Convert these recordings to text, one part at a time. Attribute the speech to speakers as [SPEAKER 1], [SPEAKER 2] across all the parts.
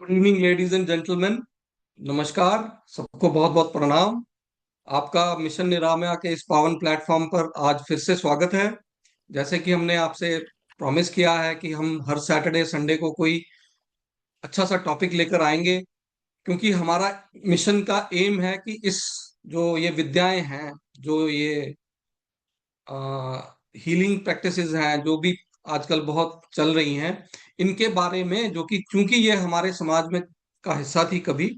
[SPEAKER 1] Good evening ladies and gentleman. नमस्कार। सबको बहुत बहुत प्रणाम। आपका मिशन निरामया के इस पावन प्लेटफॉर्म पर आज फिर से स्वागत है। जैसे कि हमने आपसे प्रॉमिस किया है कि हम हर सैटरडे संडे को कोई अच्छा सा टॉपिक लेकर आएंगे, क्योंकि हमारा मिशन का एम है कि इस जो ये विद्याएं हैं, जो ये हीलिंग प्रैक्टिसेस हैं, जो भी आजकल बहुत चल रही हैं, इनके बारे में, जो कि चूंकि ये हमारे समाज में का हिस्सा थी कभी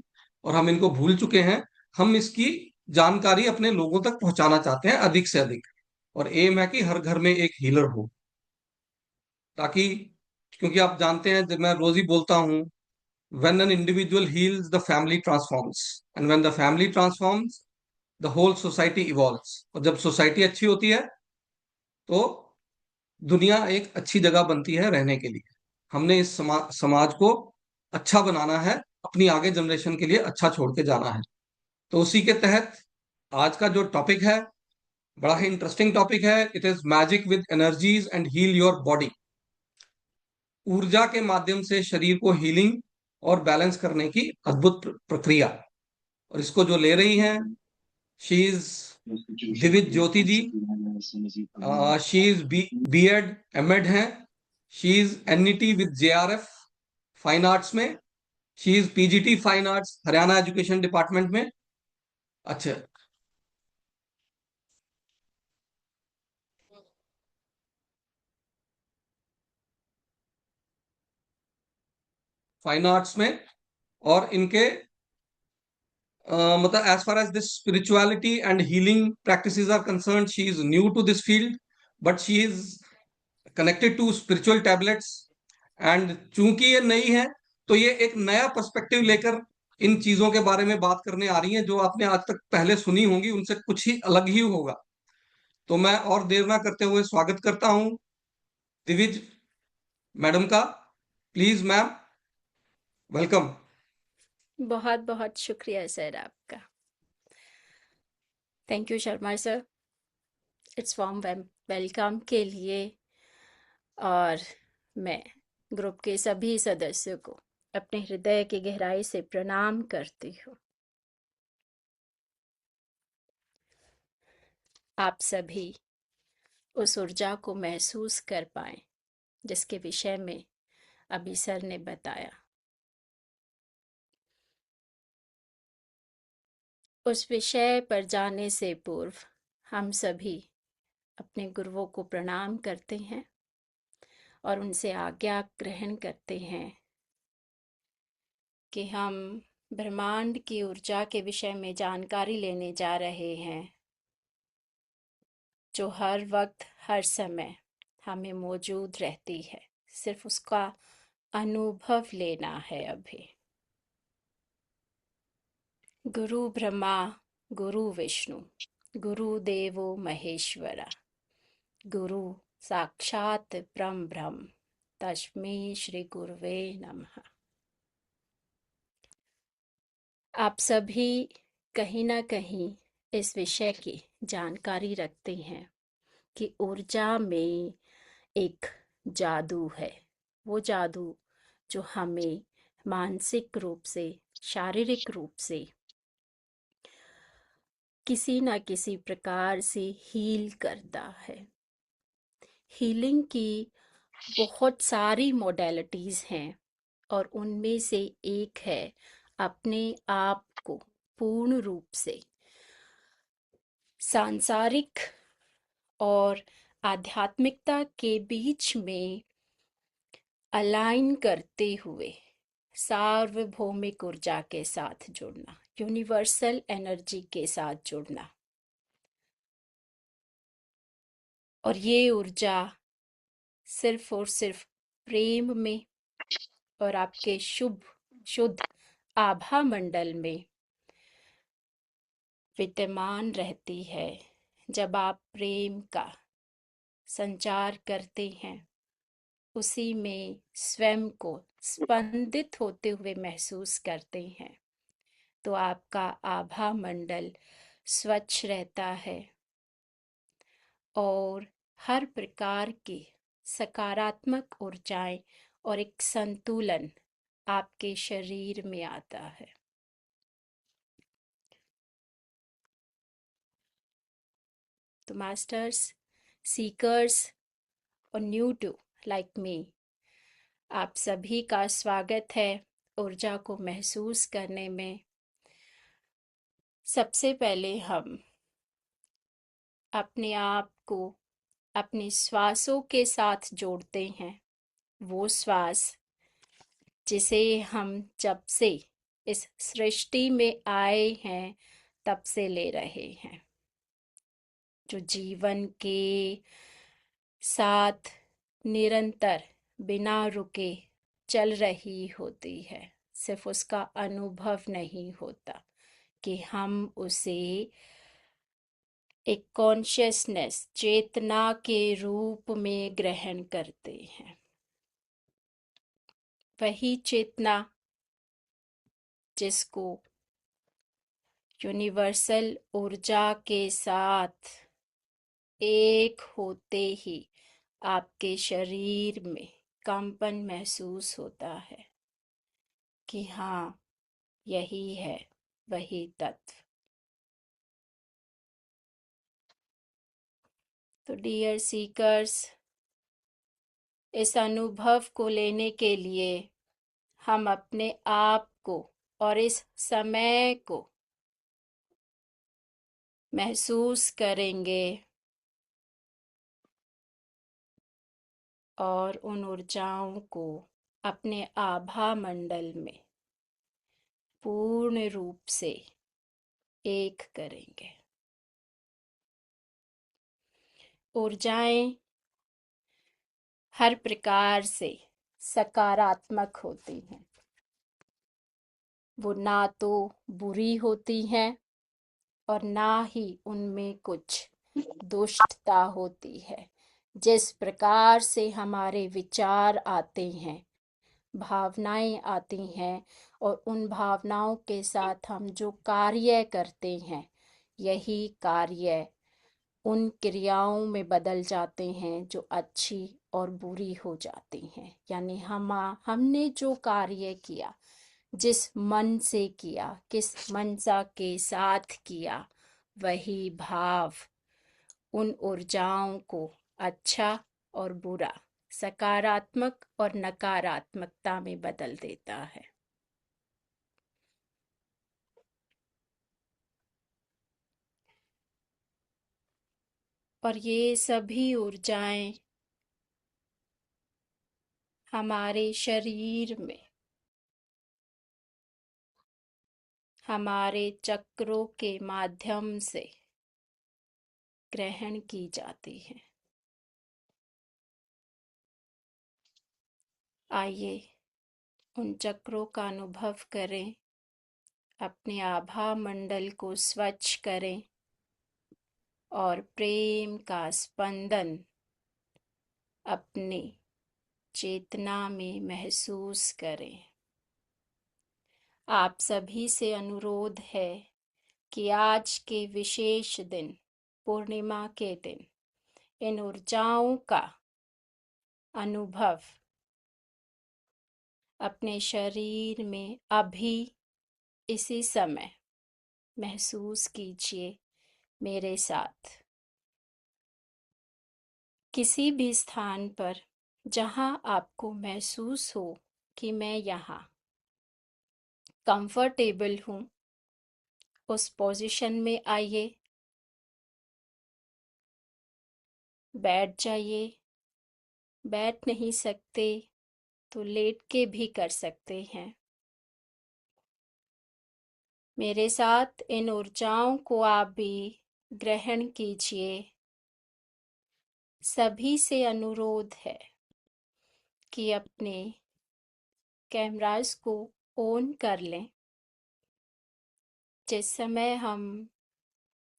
[SPEAKER 1] और हम इनको भूल चुके हैं, हम इसकी जानकारी अपने लोगों तक पहुंचाना चाहते हैं अधिक से अधिक। और एम है कि हर घर में एक हीलर हो, ताकि, क्योंकि आप जानते हैं, जब मैं रोज ही बोलता हूँ, when an individual heals the family transforms, and when the family transforms the whole society evolves। और जब सोसाइटी अच्छी होती है तो दुनिया एक अच्छी जगह बनती है रहने के लिए। हमने इस समाज को अच्छा बनाना है, अपनी आगे जनरेशन के लिए अच्छा छोड़ के जाना है। तो उसी के तहत आज का जो टॉपिक है, बड़ा ही इंटरेस्टिंग टॉपिक है। It is magic with energies and heal your body. ऊर्जा के माध्यम से शरीर को हीलिंग और बैलेंस करने की अद्भुत प्रक्रिया। और इसको जो ले रही हैं, she is Divij Jyoti ji. She is BEd MEd हैं। She is NET with JRF fine arts में। She is PGT fine arts Haryana education department में। अच्छा, फाइन आर्ट्स में। और इनके मतलब as far as this spirituality and healing practices are concern, she is new to this field, but she is connected to spiritual tablets. And चूंकि ये नई है, तो ये एक नया पर्सपेक्टिव लेकर इन चीजों के बारे में बात करने आ रही हैं, जो आपने आज तक पहले सुनी होंगी, उनसे कुछ ही अलग ही होगा। तो मैं और देर ना करते हुए स्वागत करता हूं दिविज मैडम का। Please ma'am, welcome.
[SPEAKER 2] बहुत बहुत शुक्रिया सर आपका। Thank you Sharma sir, it's warm welcome के लिए। और मैं ग्रुप के सभी सदस्यों को अपने हृदय की गहराई से प्रणाम करती हूँ। आप सभी उस ऊर्जा को महसूस कर पाएं जिसके विषय में अभी सर ने बताया। उस विषय पर जाने से पूर्व हम सभी अपने गुरुओं को प्रणाम करते हैं और उनसे आज्ञा ग्रहण करते हैं कि हम ब्रह्मांड की ऊर्जा के विषय में जानकारी लेने जा रहे हैं, जो हर वक्त हर समय हमें मौजूद रहती है। सिर्फ उसका अनुभव लेना है अभी। गुरु ब्रह्मा, गुरु विष्णु, गुरु देवो महेश्वरा, गुरु साक्षात ब्रह्म ब्रह्म, तस्मै श्री गुरुवे नमः। आप सभी कहीं ना कहीं इस विषय की जानकारी रखते हैं कि ऊर्जा में एक जादू है। वो जादू जो हमें मानसिक रूप से, शारीरिक रूप से किसी न किसी प्रकार से हील करता है। हीलिंग की बहुत सारी मोडेलिटीज हैं और उनमें से एक है अपने आप को पूर्ण रूप से सांसारिक और आध्यात्मिकता के बीच में अलाइन करते हुए सार्वभौमिक ऊर्जा के साथ जुड़ना, यूनिवर्सल एनर्जी के साथ जुड़ना। और ये ऊर्जा सिर्फ और सिर्फ प्रेम में और आपके शुभ शुद्ध आभा मंडल में विद्यमान रहती है। जब आप प्रेम का संचार करते हैं, उसी में स्वयं को स्पंदित होते हुए महसूस करते हैं, तो आपका आभा मंडल स्वच्छ रहता है और हर प्रकार की सकारात्मक ऊर्जाएं और एक संतुलन आपके शरीर में आता है। तो मास्टर्स, सीकर्स और न्यू टू लाइक मी, आप सभी का स्वागत है ऊर्जा को महसूस करने में। सबसे पहले हम अपने आप को अपने श्वासों के साथ जोड़ते हैं। वो श्वास जिसे हम जब से इस सृष्टि में आए हैं तब से ले रहे हैं, जो जीवन के साथ निरंतर बिना रुके चल रही होती है। सिर्फ उसका अनुभव नहीं होता कि हम उसे एक कॉन्शियसनेस, चेतना के रूप में ग्रहण करते हैं। वही चेतना जिसको यूनिवर्सल ऊर्जा के साथ एक होते ही आपके शरीर में कंपन महसूस होता है कि हाँ, यही है वही तत्व। तो डियर सीकर्स, इस अनुभव को लेने के लिए हम अपने आप को और इस समय को महसूस करेंगे और उन ऊर्जाओं को अपने आभा मंडल में पूर्ण रूप से एक करेंगे। ऊर्जाएं हर प्रकार से सकारात्मक होती हैं। वो ना तो बुरी होती हैं और ना ही उनमें कुछ दुष्टता होती है। जिस प्रकार से हमारे विचार आते हैं, भावनाएं आती हैं और उन भावनाओं के साथ हम जो कार्य करते हैं, यही कार्य उन क्रियाओं में बदल जाते हैं जो अच्छी और बुरी हो जाती हैं। यानी हमने जो कार्य किया, जिस मन से किया, किस मनसा के साथ किया, वही भाव उन ऊर्जाओं को अच्छा और बुरा, सकारात्मक और नकारात्मकता में बदल देता है। और ये सभी ऊर्जाएं हमारे शरीर में हमारे चक्रों के माध्यम से ग्रहण की जाती है। आइए उन चक्रों का अनुभव करें, अपने आभा मंडल को स्वच्छ करें और प्रेम का स्पंदन अपनी चेतना में महसूस करें। आप सभी से अनुरोध है कि आज के विशेष दिन, पूर्णिमा के दिन, इन ऊर्जाओं का अनुभव अपने शरीर में अभी इसी समय महसूस कीजिए मेरे साथ। किसी भी स्थान पर जहां आपको महसूस हो कि मैं यहाँ कंफर्टेबल हूँ, उस पोजीशन में आइए, बैठ जाइए। बैठ नहीं सकते तो लेट के भी कर सकते हैं। मेरे साथ इन ऊर्जाओं को आप भी ग्रहण कीजिए। सभी से अनुरोध है कि अपने कैमरास को ऑन कर लें। जिस समय हम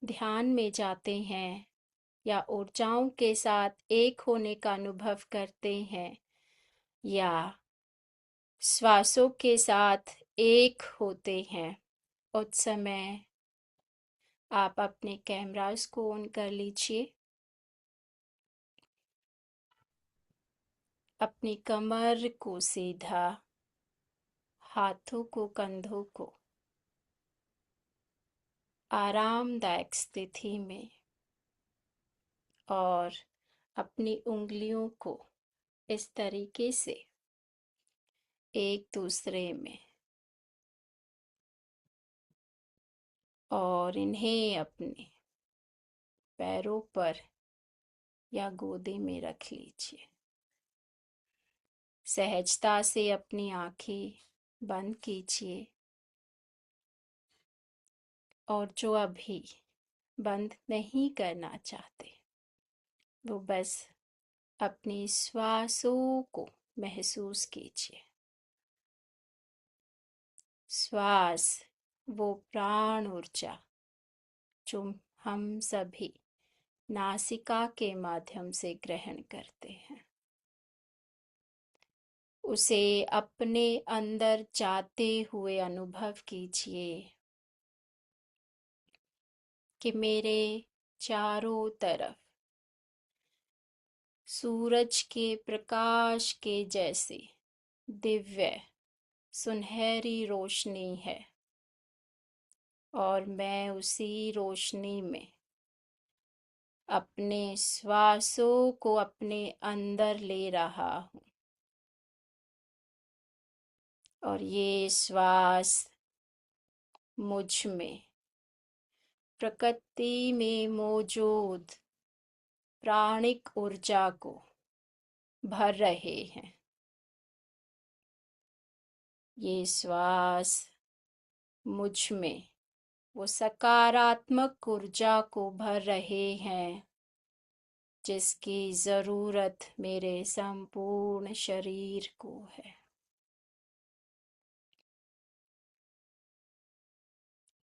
[SPEAKER 2] ध्यान में जाते हैं या ऊर्जाओं के साथ एक होने का अनुभव करते हैं या श्वासों के साथ एक होते हैं, उस समय आप अपने कैमरास को ऑन कर लीजिए। अपनी कमर को सीधा हाथों को, कंधों को आरामदायक स्थिति में और अपनी उंगलियों को इस तरीके से एक दूसरे में और इन्हें अपने पैरों पर या गोदे में रख लीजिए। सहजता से अपनी आंखें बंद कीजिए और जो अभी बंद नहीं करना चाहते वो बस अपनी श्वासों को महसूस कीजिए। श्वास वो प्राण ऊर्जा जो हम सभी नासिका के माध्यम से ग्रहण करते हैं, उसे अपने अंदर जाते हुए अनुभव कीजिए कि मेरे चारों तरफ सूरज के प्रकाश के जैसे दिव्य सुनहरी रोशनी है और मैं उसी रोशनी में अपने श्वासों को अपने अंदर ले रहा हूँ और ये श्वास मुझ में प्रकृति में मौजूद प्राणिक ऊर्जा को भर रहे हैं। ये श्वास मुझ में वो सकारात्मक ऊर्जा को भर रहे हैं जिसकी जरूरत मेरे संपूर्ण शरीर को है।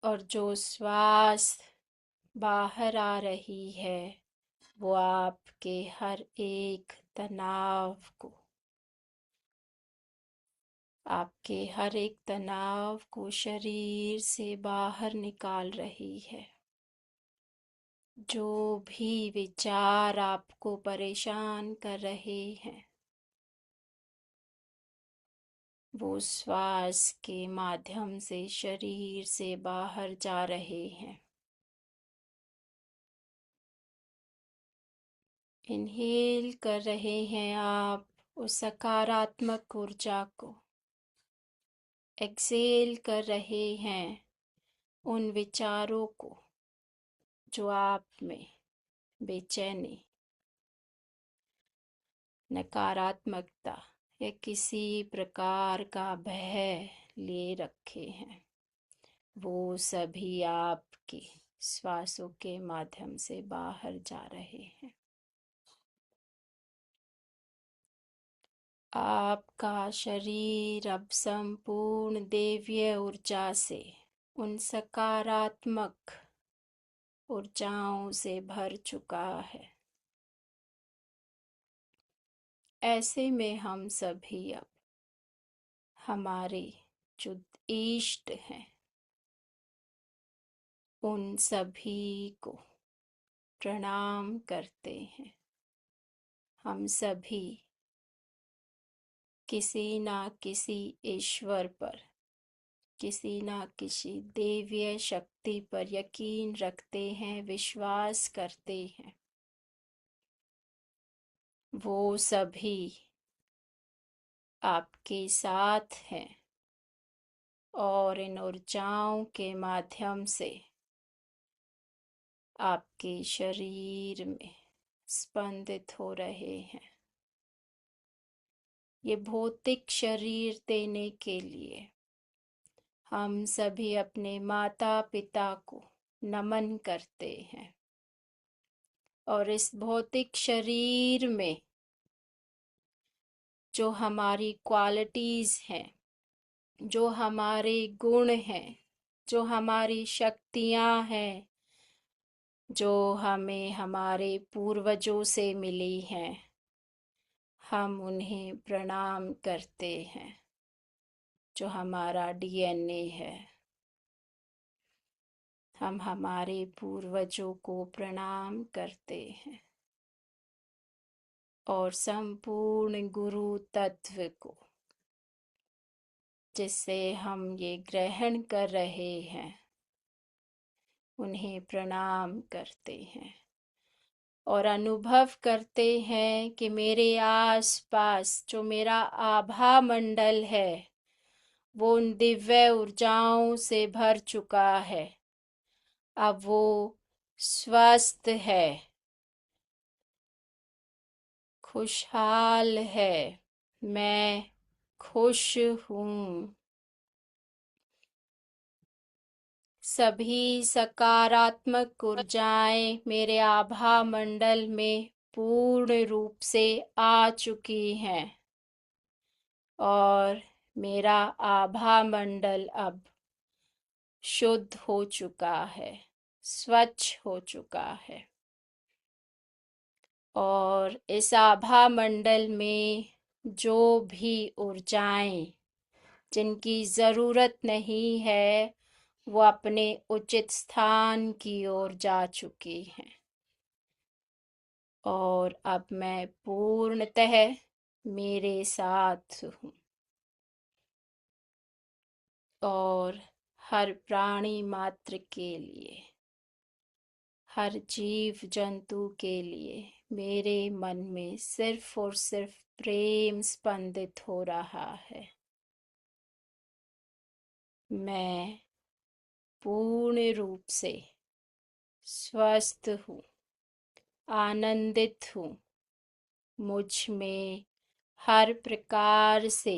[SPEAKER 2] और जो श्वास बाहर आ रही है वो आपके हर एक तनाव को शरीर से बाहर निकाल रही है। जो भी विचार आपको परेशान कर रहे हैं वो श्वास के माध्यम से शरीर से बाहर जा रहे हैं। इनहेल कर रहे हैं आप उस सकारात्मक ऊर्जा को, एक्सेल कर रहे हैं उन विचारों को जो आप में बेचैनी, नकारात्मकता या किसी प्रकार का भय लिए रखे हैं। वो सभी आपके श्वासों के माध्यम से बाहर जा रहे हैं। आपका शरीर अब संपूर्ण दैवीय ऊर्जा से, उन सकारात्मक ऊर्जाओं से भर चुका है। ऐसे में हम सभी अब हमारे जो इष्ट हैं उन सभी को प्रणाम करते हैं। हम सभी किसी ना किसी ईश्वर पर, किसी ना किसी दैवीय शक्ति पर यकीन रखते हैं, विश्वास करते हैं। वो सभी आपके साथ हैं और इन ऊर्जाओं के माध्यम से आपके शरीर में स्पंदित हो रहे हैं। ये भौतिक शरीर देने के लिए हम सभी अपने माता पिता को नमन करते हैं और इस भौतिक शरीर में जो हमारी क्वालिटीज हैं, जो हमारे गुण हैं, जो हमारी शक्तियां हैं, जो हमें हमारे पूर्वजों से मिली हैं, हम उन्हें प्रणाम करते हैं। जो हमारा डीएनए है, हम हमारे पूर्वजों को प्रणाम करते हैं और संपूर्ण गुरु तत्व को जिससे हम ये ग्रहण कर रहे हैं, उन्हें प्रणाम करते हैं और अनुभव करते हैं कि मेरे आसपास जो मेरा आभा मंडल है वो उन दिव्य ऊर्जाओं से भर चुका है। अब वो स्वस्थ है, खुशहाल है, मैं खुश हूँ। सभी सकारात्मक ऊर्जाएं मेरे आभा मंडल में पूर्ण रूप से आ चुकी हैं और मेरा आभा मंडल अब शुद्ध हो चुका है, स्वच्छ हो चुका है। और इस आभा मंडल में जो भी ऊर्जाएं जिनकी जरूरत नहीं है वो अपने उचित स्थान की ओर जा चुकी हैं और अब मैं पूर्णतः मेरे साथ हूँ और हर प्राणी मात्र के लिए, हर जीव जंतु के लिए मेरे मन में सिर्फ और सिर्फ प्रेम स्पंदित हो रहा है। मैं पूर्ण रूप से स्वस्थ हूँ, आनंदित हूँ। मुझ में हर प्रकार से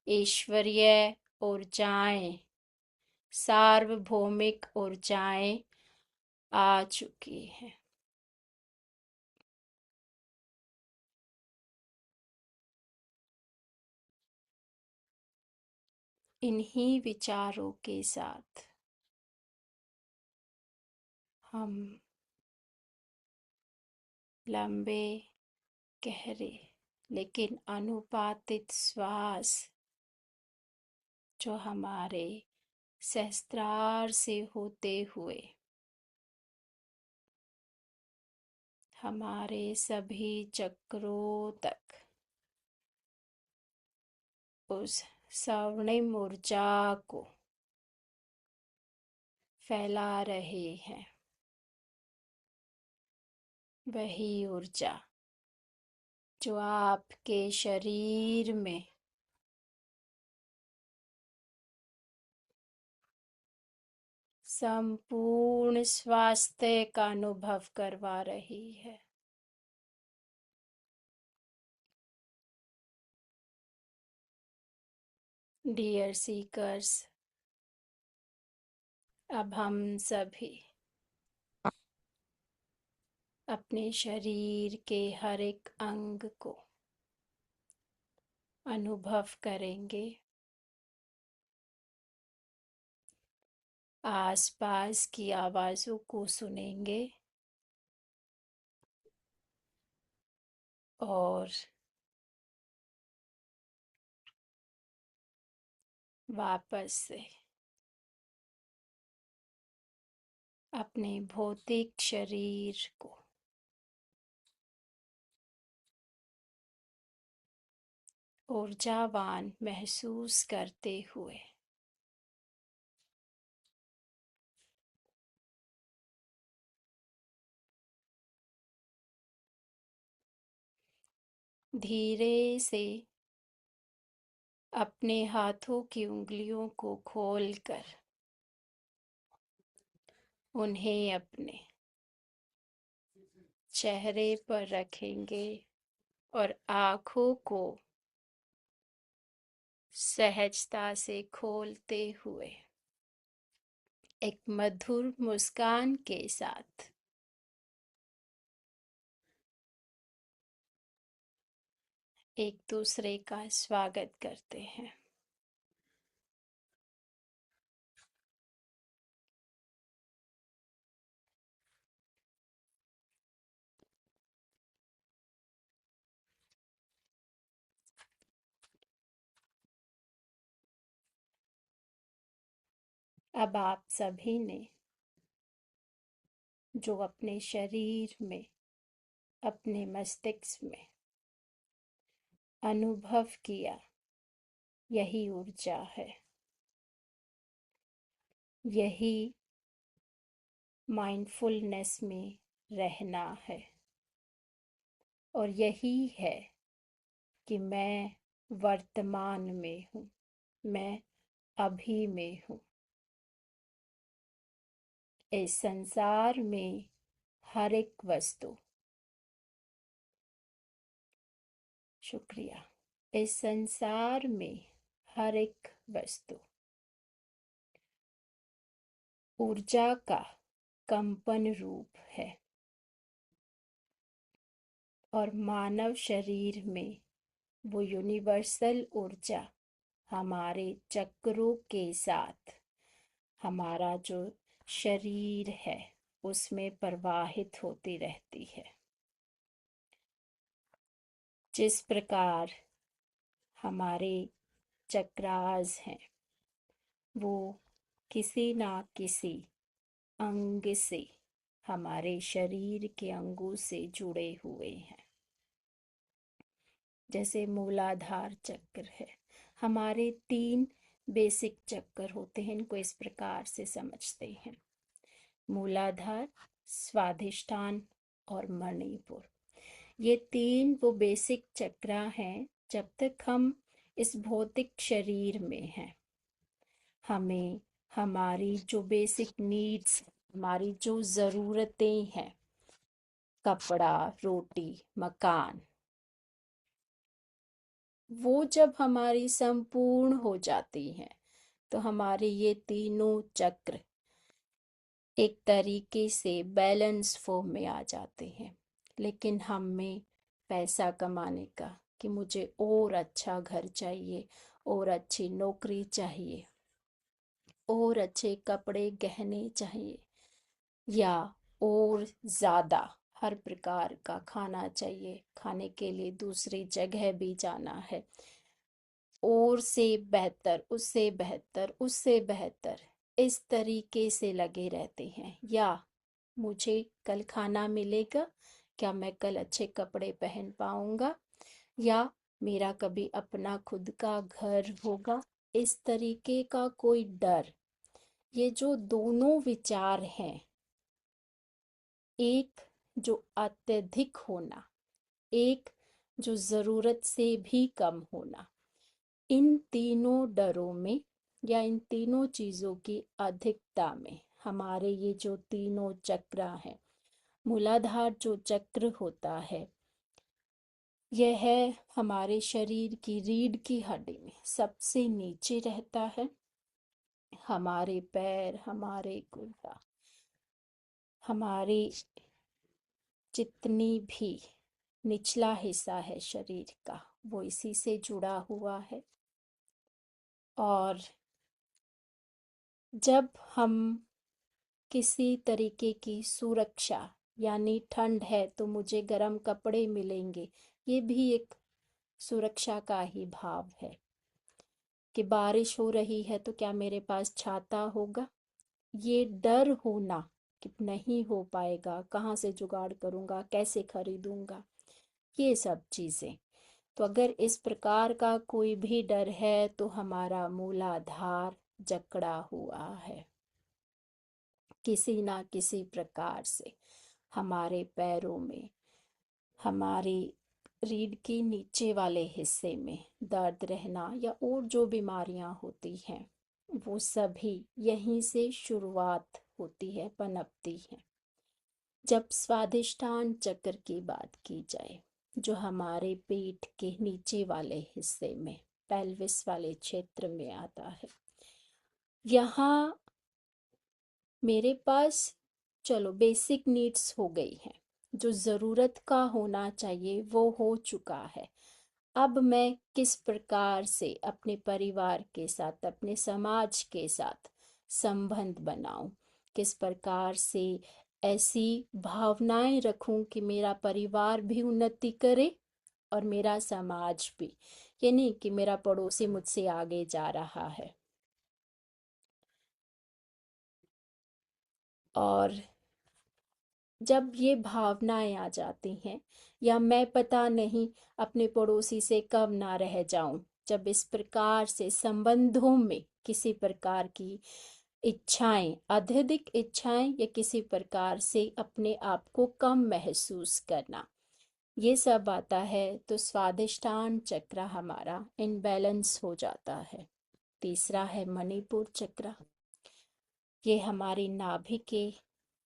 [SPEAKER 2] ईश्वरीय ऊर्जाएं, सार्वभौमिक ऊर्जाएं आ चुकी हैं। इन्हीं विचारों के साथ हम लंबे, गहरे लेकिन अनुपातित श्वास जो हमारे सहस्त्रार से होते हुए हमारे सभी चक्रों तक उस स्वर्णिम ऊर्जा को फैला रहे हैं, वही ऊर्जा जो आपके शरीर में संपूर्ण स्वास्थ्य का अनुभव करवा रही है। डियर सीकर्स, अब हम सभी अपने शरीर के हर एक अंग को अनुभव करेंगे, आसपास की आवाजों को सुनेंगे और वापस से अपने भौतिक शरीर को ऊर्जावान महसूस करते हुए धीरे से अपने हाथों की उंगलियों को खोलकर उन्हें अपने चेहरे पर रखेंगे और आँखों को सहजता से खोलते हुए एक मधुर मुस्कान के साथ एक दूसरे का स्वागत करते हैं। अब आप सभी ने जो अपने शरीर में, अपने मस्तिष्क में अनुभव किया यही ऊर्जा है, यही माइंडफुलनेस में रहना है, और यही है कि मैं वर्तमान में हूँ, मैं अभी में हूँ। इस संसार में हर एक वस्तु, शुक्रिया, इस संसार में हर एक वस्तु ऊर्जा का कंपन रूप है, और मानव शरीर में वो यूनिवर्सल ऊर्जा हमारे चक्रों के साथ हमारा जो शरीर है उसमें प्रवाहित होती रहती है। जिस प्रकार हमारे चक्रास हैं वो किसी ना किसी अंग से, हमारे शरीर के अंगों से जुड़े हुए हैं। जैसे मूलाधार चक्र है, हमारे 3 बेसिक चक्र होते हैं, इनको इस प्रकार से समझते हैं। मूलाधार, स्वाधिष्ठान और मणिपुर, ये 3 वो बेसिक चक्र हैं। जब तक हम इस भौतिक शरीर में हैं, हमें हमारी जो बेसिक नीड्स, हमारी जो ज़रूरतें हैं, कपड़ा, रोटी, मकान, वो जब हमारी संपूर्ण हो जाती हैं तो हमारे ये तीनों चक्र एक तरीके से बैलेंस फॉर्म में आ जाते हैं। लेकिन हम में पैसा कमाने का, कि मुझे और अच्छा घर चाहिए, और अच्छी नौकरी चाहिए, और अच्छे कपड़े गहने चाहिए, या और ज़्यादा हर प्रकार का खाना चाहिए, खाने के लिए दूसरी जगह भी जाना है, और से बेहतर, उससे बेहतर, उससे बेहतर, इस तरीके से लगे रहते हैं। या मुझे कल खाना मिलेगा, क्या मैं कल अच्छे कपड़े पहन पाऊंगा, या मेरा कभी अपना खुद का घर होगा, इस तरीके का कोई डर। ये जो दोनों विचार हैं, एक जो अत्यधिक होना, एक जो ज़रूरत से भी कम होना, इन तीनों डरों में या इन तीनों चीज़ों की अधिकता में हमारे ये जो तीनों चक्र हैं, मूलाधार जो चक्र होता है, यह है हमारे शरीर की रीढ़ की हड्डी में सबसे नीचे रहता है। हमारे पैर, हमारे गुर्दा, हमारी जितनी भी निचला हिस्सा है शरीर का, वो इसी से जुड़ा हुआ है। और जब हम किसी तरीके की सुरक्षा, यानी ठंड है तो मुझे गर्म कपड़े मिलेंगे, ये भी एक सुरक्षा का ही भाव है। कि बारिश हो रही है तो क्या मेरे पास छाता होगा, ये डर होना कि नहीं हो पाएगा, कहाँ से जुगाड़ करूँगा, कैसे खरीदूँगा, ये सब चीज़ें। तो अगर इस प्रकार का कोई भी डर है तो हमारा मूलाधार जकड़ा हुआ है किसी ना किसी प्रकार से। हमारे पैरों में, हमारी रीढ़ के नीचे वाले हिस्से में दर्द रहना, या और जो बीमारियां होती हैं, वो सभी यहीं से शुरुआत होती है, पनपती है। जब स्वादिष्टान चक्र की बात की जाए, जो हमारे पेट के नीचे वाले हिस्से में, पेल्विस वाले क्षेत्र में आता है, यहाँ मेरे पास चलो बेसिक नीड्स हो गई हैं, जो ज़रूरत का होना चाहिए वो हो चुका है। अब मैं किस प्रकार से अपने परिवार के साथ, अपने समाज के साथ संबंध बनाऊं, किस प्रकार से ऐसी भावनाएं रखूं कि मेरा परिवार भी उन्नति करे और मेरा समाज भी। ये नहीं कि मेरा पड़ोसी मुझसे आगे जा रहा है। और जब ये भावनाएं आ जाती हैं, या मैं पता नहीं अपने पड़ोसी से कब ना रह जाऊं, जब इस प्रकार से संबंधों में किसी प्रकार की इच्छाएं, अत्यधिक इच्छाएं या किसी प्रकार से अपने आप को कम महसूस करना, ये सब आता है तो स्वादिष्टान चक्र हमारा इनबैलेंस हो जाता है। तीसरा है मणिपुर चक्र। ये हमारी नाभि के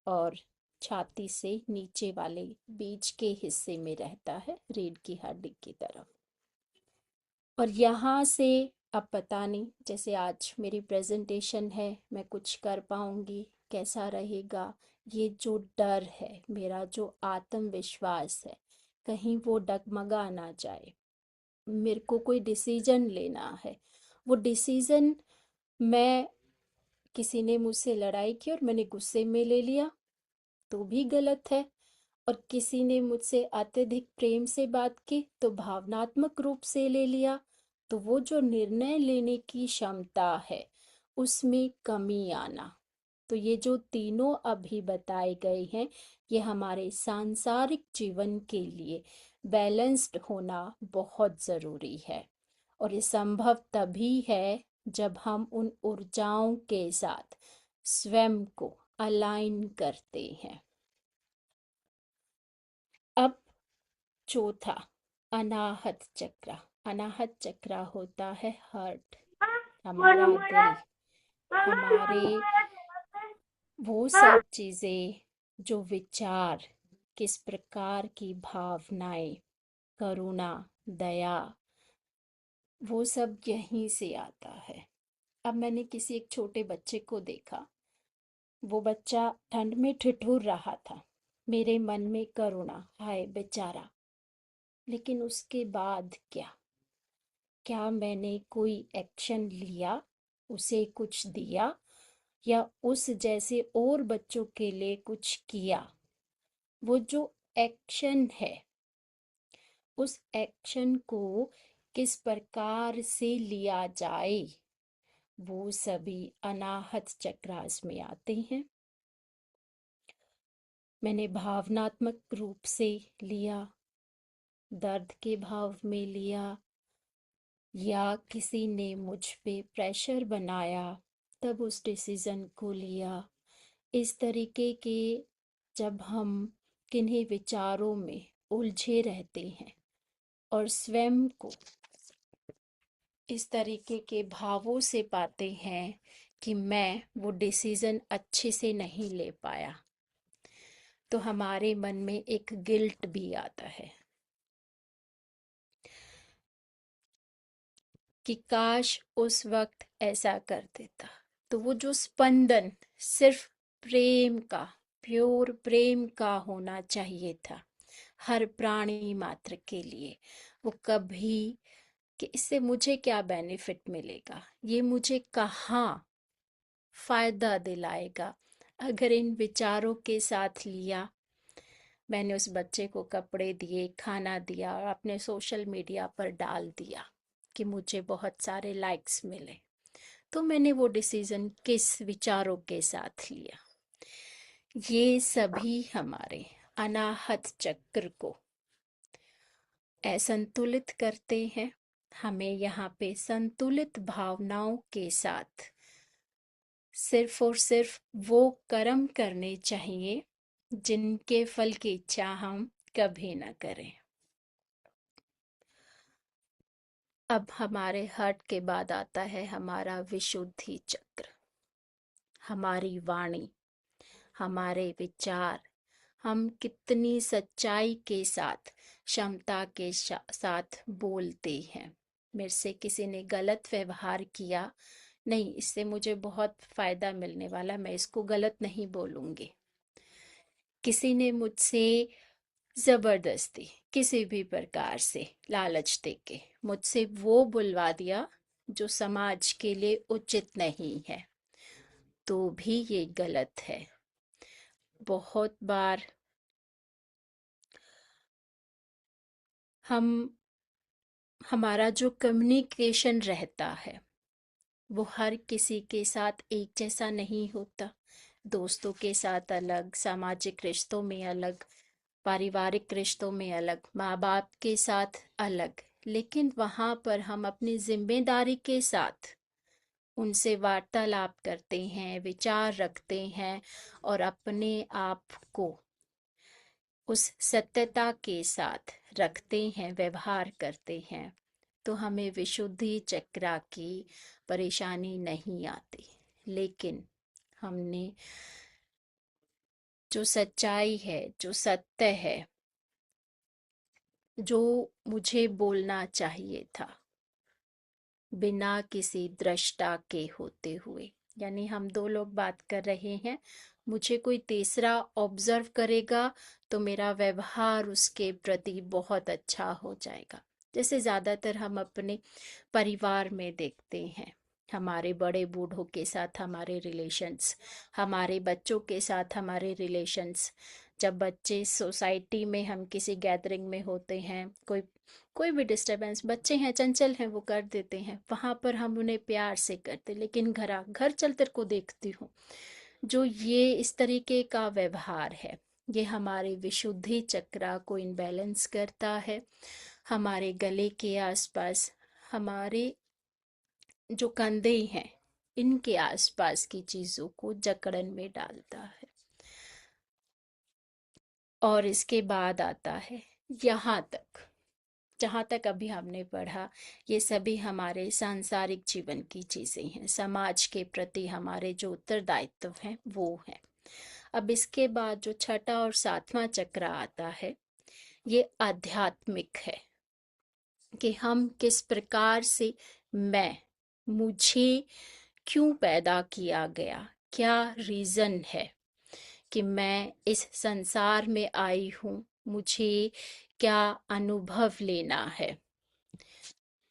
[SPEAKER 2] और छाती से नीचे वाले बीच के हिस्से में रहता है, रीढ़ की हड्डी की तरफ। और यहाँ से अब पता नहीं, जैसे आज मेरी प्रेजेंटेशन है, मैं कुछ कर पाऊंगी, कैसा रहेगा, ये जो डर है, मेरा जो आत्मविश्वास है, कहीं वो डगमगा ना जाए। मेरे को कोई डिसीजन लेना है, वो डिसीजन मैं, किसी ने मुझसे लड़ाई की और मैंने गुस्से में ले लिया तो भी गलत है, और किसी ने मुझसे अत्यधिक प्रेम से बात की तो भावनात्मक रूप से ले लिया, तो वो जो निर्णय लेने की क्षमता है उसमें कमी आना। तो ये जो तीनों अभी बताए गए हैं, ये हमारे सांसारिक जीवन के लिए बैलेंस्ड होना बहुत ज़रूरी है। और ये संभव तभी है जब हम उन ऊर्जाओं के साथ स्वयं को अलाइन करते हैं। अब चौथा, अनाहत चक्र। अनाहत चक्र होता है हार्ट, हमारा दिल, हमारे वो सब चीज़ें, जो विचार, किस प्रकार की भावनाएं, करुणा, दया, वो सब यहीं से आता है। अब मैंने किसी एक छोटे बच्चे को देखा, वो बच्चा ठंड में ठिठुर रहा था, मेरे मन में करुणा, हाय बेचारा। लेकिन उसके बाद क्या मैंने कोई एक्शन लिया, उसे कुछ दिया, या उस जैसे और बच्चों के लिए कुछ किया? वो जो एक्शन है, उस एक्शन को किस प्रकार से लिया जाए, वो सभी अनाहत चक्रास में आते हैं। मैंने भावनात्मक रूप से लिया, दर्द के भाव में लिया, या किसी ने मुझ पे प्रेशर बनाया तब उस डिसीजन को लिया। इस तरीके के जब हम किन्हीं विचारों में उलझे रहते हैं और स्वयं को इस तरीके के भावों से पाते हैं कि मैं वो डिसीजन अच्छे से नहीं ले पाया, तो हमारे मन में एक गिल्ट भी आता है कि काश उस वक्त ऐसा कर देता। तो वो जो स्पंदन सिर्फ प्रेम का, प्योर प्रेम का होना चाहिए था हर प्राणी मात्र के लिए, वो कभी कि इससे मुझे क्या बेनिफिट मिलेगा, ये मुझे कहाँ फायदा दिलाएगा, अगर इन विचारों के साथ लिया। मैंने उस बच्चे को कपड़े दिए, खाना दिया और अपने सोशल मीडिया पर डाल दिया कि मुझे बहुत सारे लाइक्स मिले, तो मैंने वो डिसीजन किस विचारों के साथ लिया? ये सभी हमारे अनाहत चक्र को असंतुलित करते हैं। हमें यहाँ पे संतुलित भावनाओं के साथ सिर्फ और सिर्फ वो कर्म करने चाहिए जिनके फल की इच्छा हम कभी ना करें। अब हमारे हार्ट के बाद आता है हमारा विशुद्धि चक्र। हमारी वाणी, हमारे विचार, हम कितनी सच्चाई के साथ, क्षमता के साथ बोलते हैं। मेरे से किसी ने गलत व्यवहार किया, नहीं, इससे मुझे बहुत फायदा मिलने वाला, मैं इसको गलत नहीं बोलूंगी। किसी ने मुझसे जबरदस्ती किसी भी प्रकार से लालच देके मुझसे वो बुलवा दिया जो समाज के लिए उचित नहीं है, तो भी ये गलत है। बहुत बार हम, हमारा जो कम्युनिकेशन रहता है वो हर किसी के साथ एक जैसा नहीं होता। दोस्तों के साथ अलग, सामाजिक रिश्तों में अलग, पारिवारिक रिश्तों में अलग, माँ बाप के साथ अलग। लेकिन वहाँ पर हम अपनी जिम्मेदारी के साथ उनसे वार्तालाप करते हैं, विचार रखते हैं और अपने आप को उस सत्यता के साथ रखते हैं, व्यवहार करते हैं, तो हमें विशुद्धि चक्रा की परेशानी नहीं आती। लेकिन हमने जो सच्चाई है, जो सत्य है, जो मुझे बोलना चाहिए था बिना किसी दृष्टा के होते हुए, यानी हम दो लोग बात कर रहे हैं, मुझे कोई तीसरा ऑब्जर्व करेगा तो मेरा व्यवहार उसके प्रति बहुत अच्छा हो जाएगा। जैसे ज़्यादातर हम अपने परिवार में देखते हैं, हमारे बड़े बूढ़ों के साथ हमारे रिलेशंस, हमारे बच्चों के साथ हमारे रिलेशंस। जब बच्चे सोसाइटी में, हम किसी गैदरिंग में होते हैं, कोई कोई भी डिस्टरबेंस, बच्चे हैं, चंचल हैं, वो कर देते हैं, वहां पर हम उन्हें प्यार से करते। लेकिन घर चलते को देखती हूँ जो ये इस तरीके का व्यवहार है, ये हमारे विशुद्धि चक्रा को इनबैलेंस करता है, हमारे गले के आसपास, हमारे जो कंधे हैं, इनके आसपास की चीजों को जकड़न में डालता है। और इसके बाद आता है यहाँ तक, जहाँ तक अभी हमने पढ़ा, ये सभी हमारे सांसारिक जीवन की चीजें हैं, समाज के प्रति हमारे जो उत्तरदायित्व हैं वो हैं। अब इसके बाद जो छठा और सातवां चक्र आता है, ये आध्यात्मिक है कि हम किस प्रकार से, मुझे क्यों पैदा किया गया, क्या रीजन है कि मैं इस संसार में आई हूँ, मुझे क्या अनुभव लेना है,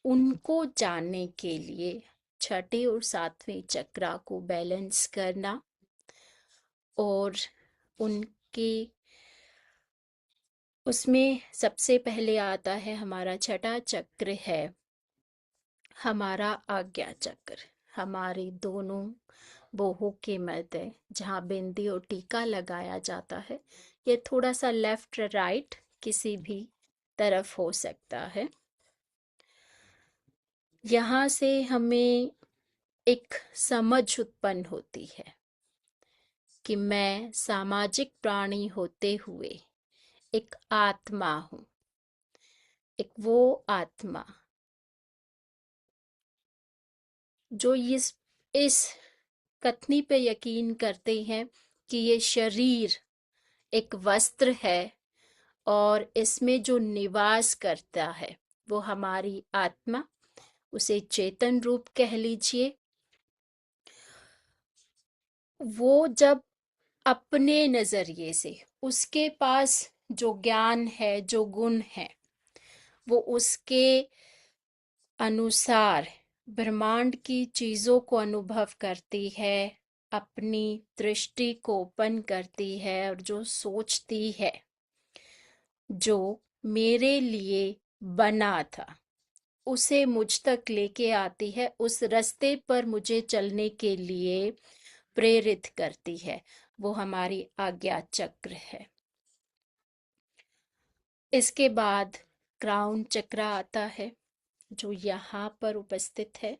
[SPEAKER 2] उनको जानने के लिए छठे और सातवें चक्रा को बैलेंस करना। और उनके उसमें सबसे पहले आता है, हमारा छठा चक्र है हमारा आज्ञा चक्र, हमारे दोनों बोहों के मध्य जहाँ बिंदी और टीका लगाया जाता है। ये थोड़ा सा लेफ्ट राइट किसी भी तरफ हो सकता है। यहाँ से हमें एक समझ उत्पन्न होती है कि मैं सामाजिक प्राणी होते हुए एक आत्मा हूँ, एक वो आत्मा जो इस कथनी पे यकीन करते हैं कि ये शरीर एक वस्त्र है और इसमें जो निवास करता है वो हमारी आत्मा, उसे चेतन रूप कह लीजिए। वो जब अपने नजरिए से, उसके पास जो ज्ञान है, जो गुण है, वो उसके अनुसार ब्रह्मांड की चीजों को अनुभव करती है, अपनी दृष्टि को ओपन करती है और जो सोचती है, जो मेरे लिए बना था, उसे मुझ तक लेके आती है, उस रास्ते पर मुझे चलने के लिए प्रेरित करती है, वो हमारी आज्ञा चक्र है। इसके बाद क्राउन चक्र आता है जो यहाँ पर उपस्थित है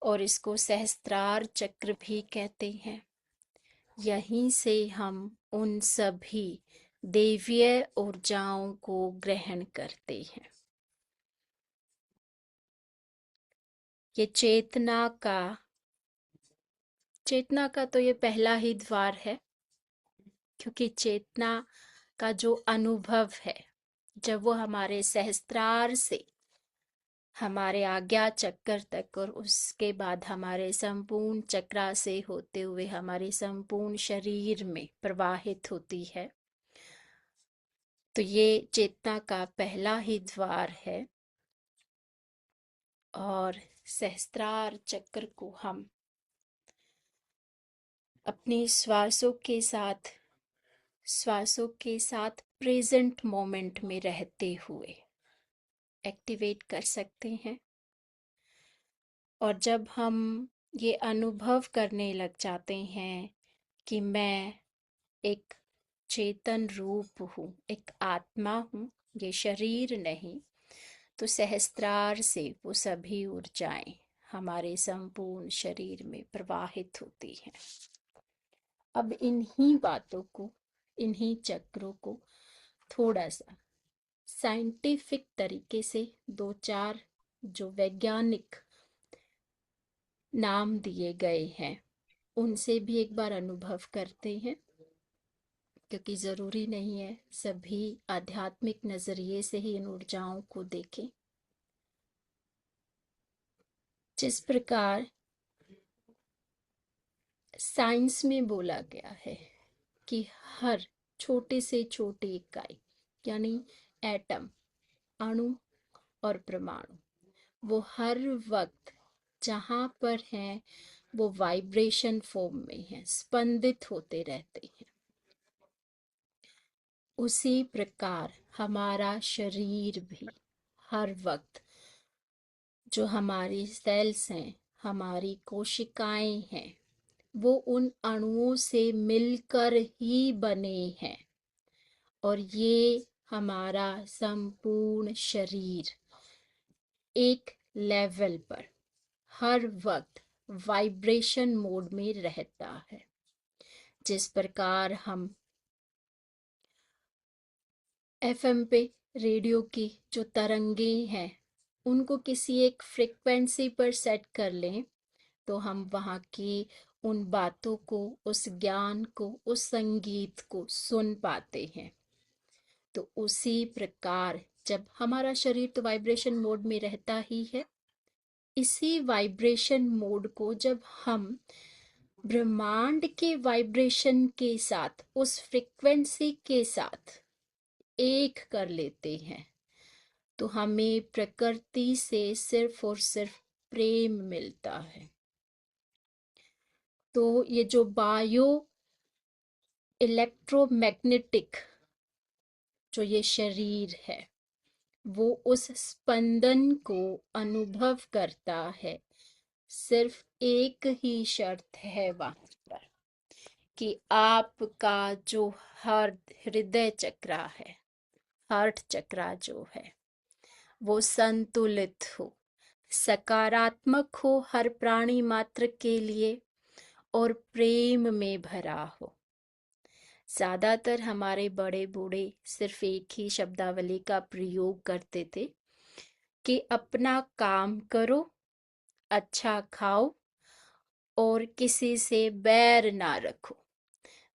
[SPEAKER 2] और इसको सहस्त्रार चक्र भी कहते हैं। यहीं से हम उन सभी दैवीय ऊर्जाओं को ग्रहण करते हैं। ये चेतना का तो ये पहला ही द्वार है, क्योंकि चेतना का जो अनुभव है, जब वो हमारे सहस्त्रार से हमारे आज्ञा चक्र तक और उसके बाद हमारे संपूर्ण चक्रा से होते हुए हमारे संपूर्ण शरीर में प्रवाहित होती है, तो ये चेतना का पहला ही द्वार है। और सहस्त्रार चक्र को हम अपनी श्वासों के साथ प्रेजेंट मोमेंट में रहते हुए एक्टिवेट कर सकते हैं। और जब हम ये अनुभव करने लग जाते हैं कि मैं एक चेतन रूप हूँ, एक आत्मा हूँ, ये शरीर नहीं, तो सहस्त्रार से वो सभी ऊर्जाएं हमारे संपूर्ण शरीर में प्रवाहित होती हैं। अब इन्हीं बातों को, इन्हीं चक्रों को थोड़ा सा साइंटिफिक तरीके से दो चार जो वैज्ञानिक नाम दिए गए हैं उनसे भी एक बार अनुभव करते हैं, क्योंकि ज़रूरी नहीं है सभी आध्यात्मिक नज़रिए से ही इन ऊर्जाओं को देखें। जिस प्रकार साइंस में बोला गया है कि हर छोटे से छोटी इकाई यानी एटम, अणु और परमाणु, वो हर वक्त जहाँ पर हैं वो वाइब्रेशन फॉर्म में हैं, स्पंदित होते रहते हैं। उसी प्रकार हमारा शरीर भी हर वक्त, जो हमारी सेल्स हैं, हमारी कोशिकाएं हैं, वो उन अणुओं से मिलकर ही बने हैं। और ये हमारा संपूर्ण शरीर एक लेवल पर हर वक्त वाइब्रेशन मोड में रहता है। जिस प्रकार हम एफएम पे रेडियो की जो तरंगें हैं उनको किसी एक फ्रिक्वेंसी पर सेट कर लें तो हम वहाँ की उन बातों को, उस ज्ञान को, उस संगीत को सुन पाते हैं। तो उसी प्रकार जब हमारा शरीर तो वाइब्रेशन मोड में रहता ही है, इसी वाइब्रेशन मोड को जब हम ब्रह्मांड के वाइब्रेशन के साथ, उस फ्रिक्वेंसी के साथ एक कर लेते हैं, तो हमें प्रकृति से सिर्फ और सिर्फ प्रेम मिलता है। तो ये जो बायो इलेक्ट्रोमैग्नेटिक जो ये शरीर है वो उस स्पंदन को अनुभव करता है। सिर्फ एक ही शर्त है वहां पर कि आपका जो हृदय चक्रा है, हार्ट चक्रा जो है, वो संतुलित हो, सकारात्मक हो हर प्राणी मात्र के लिए और प्रेम में भरा हो। ज्यादातर हमारे बड़े बूढ़े सिर्फ एक ही शब्दावली का प्रयोग करते थे कि अपना काम करो, अच्छा खाओ और किसी से बैर ना रखो।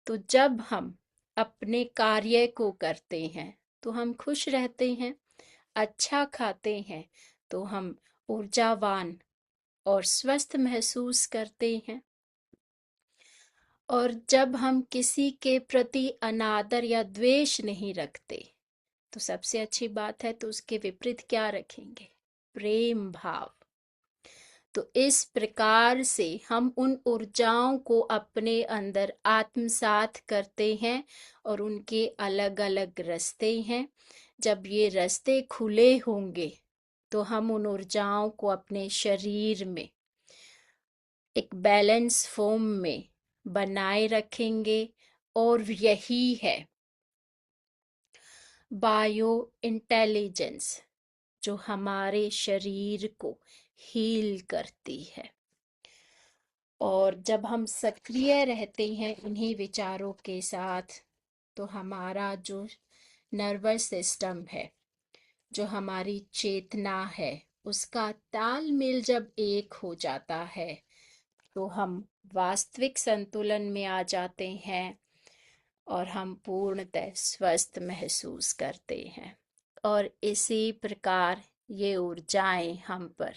[SPEAKER 2] तो जब हम अपने कार्य को करते हैं तो हम खुश रहते हैं, अच्छा खाते हैं तो हम ऊर्जावान और स्वस्थ महसूस करते हैं। और जब हम किसी के प्रति अनादर या द्वेष नहीं रखते तो सबसे अच्छी बात है, तो उसके विपरीत क्या रखेंगे? प्रेम भाव। तो इस प्रकार से हम उन ऊर्जाओं को अपने अंदर आत्मसात करते हैं और उनके अलग अलग रास्ते हैं। जब ये रास्ते खुले होंगे तो हम उन ऊर्जाओं को अपने शरीर में एक बैलेंस फॉर्म में बनाए रखेंगे। और यही है बायो इंटेलिजेंस जो हमारे शरीर को हील करती है। और जब हम सक्रिय रहते हैं इन्हीं विचारों के साथ तो हमारा जो नर्वस सिस्टम है, जो हमारी चेतना है, उसका तालमेल जब एक हो जाता है तो हम वास्तविक संतुलन में आ जाते हैं और हम पूर्णतः स्वस्थ महसूस करते हैं। और इसी प्रकार ये ऊर्जाएं हम पर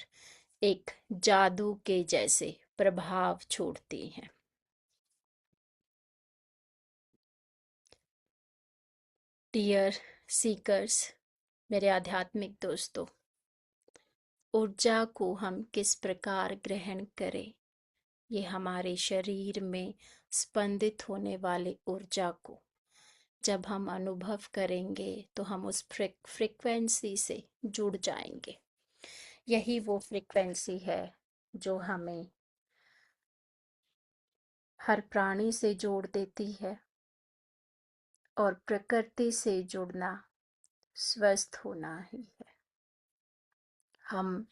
[SPEAKER 2] एक जादू के जैसे प्रभाव छोड़ती हैं। डियर सीकर्स, मेरे आध्यात्मिक दोस्तों, ऊर्जा को हम किस प्रकार ग्रहण करें, ये हमारे शरीर में स्पंदित होने वाली ऊर्जा को जब हम अनुभव करेंगे तो हम उस फ्रिक्वेंसी से जुड़ जाएंगे। यही वो फ्रिक्वेंसी है जो हमें हर प्राणी से जोड़ देती है। और प्रकृति से जुड़ना स्वस्थ होना ही है। हम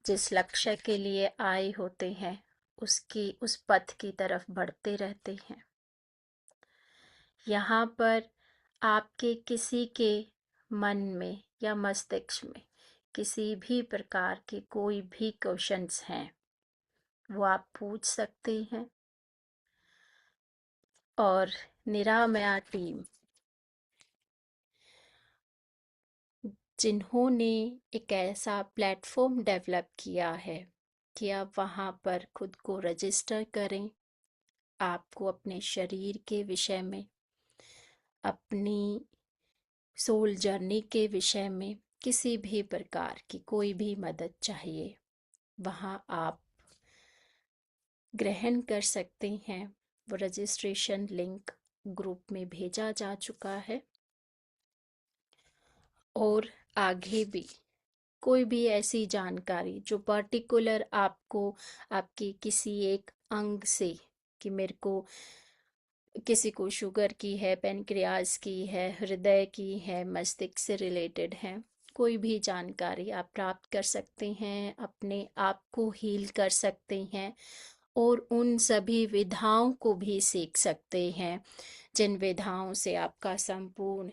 [SPEAKER 2] जिस लक्ष्य के लिए आए होते हैं उस पथ की तरफ बढ़ते रहते हैं। यहाँ पर आपके किसी के मन में या मस्तिष्क में किसी भी प्रकार के कोई भी क्वेश्चंस हैं, वो आप पूछ सकते हैं और निरामया टीम, जिन्होंने एक ऐसा प्लेटफॉर्म डेवलप किया है कि आप वहाँ पर खुद को रजिस्टर करें। आपको अपने शरीर के विषय में, अपनी सोल जर्नी के विषय में किसी भी प्रकार की कोई भी मदद चाहिए, वहाँ आप ग्रहण कर सकते हैं। वो रजिस्ट्रेशन लिंक ग्रुप में भेजा जा चुका है। और आगे भी कोई भी ऐसी जानकारी जो पर्टिकुलर आपको आपके किसी एक अंग से, कि मेरे को किसी को शुगर की है, पेनक्रियाज की है, हृदय की है, मस्तिष्क से रिलेटेड है, कोई भी जानकारी आप प्राप्त कर सकते हैं, अपने आप को हील कर सकते हैं और उन सभी विधाओं को भी सीख सकते हैं जिन विधाओं से आपका संपूर्ण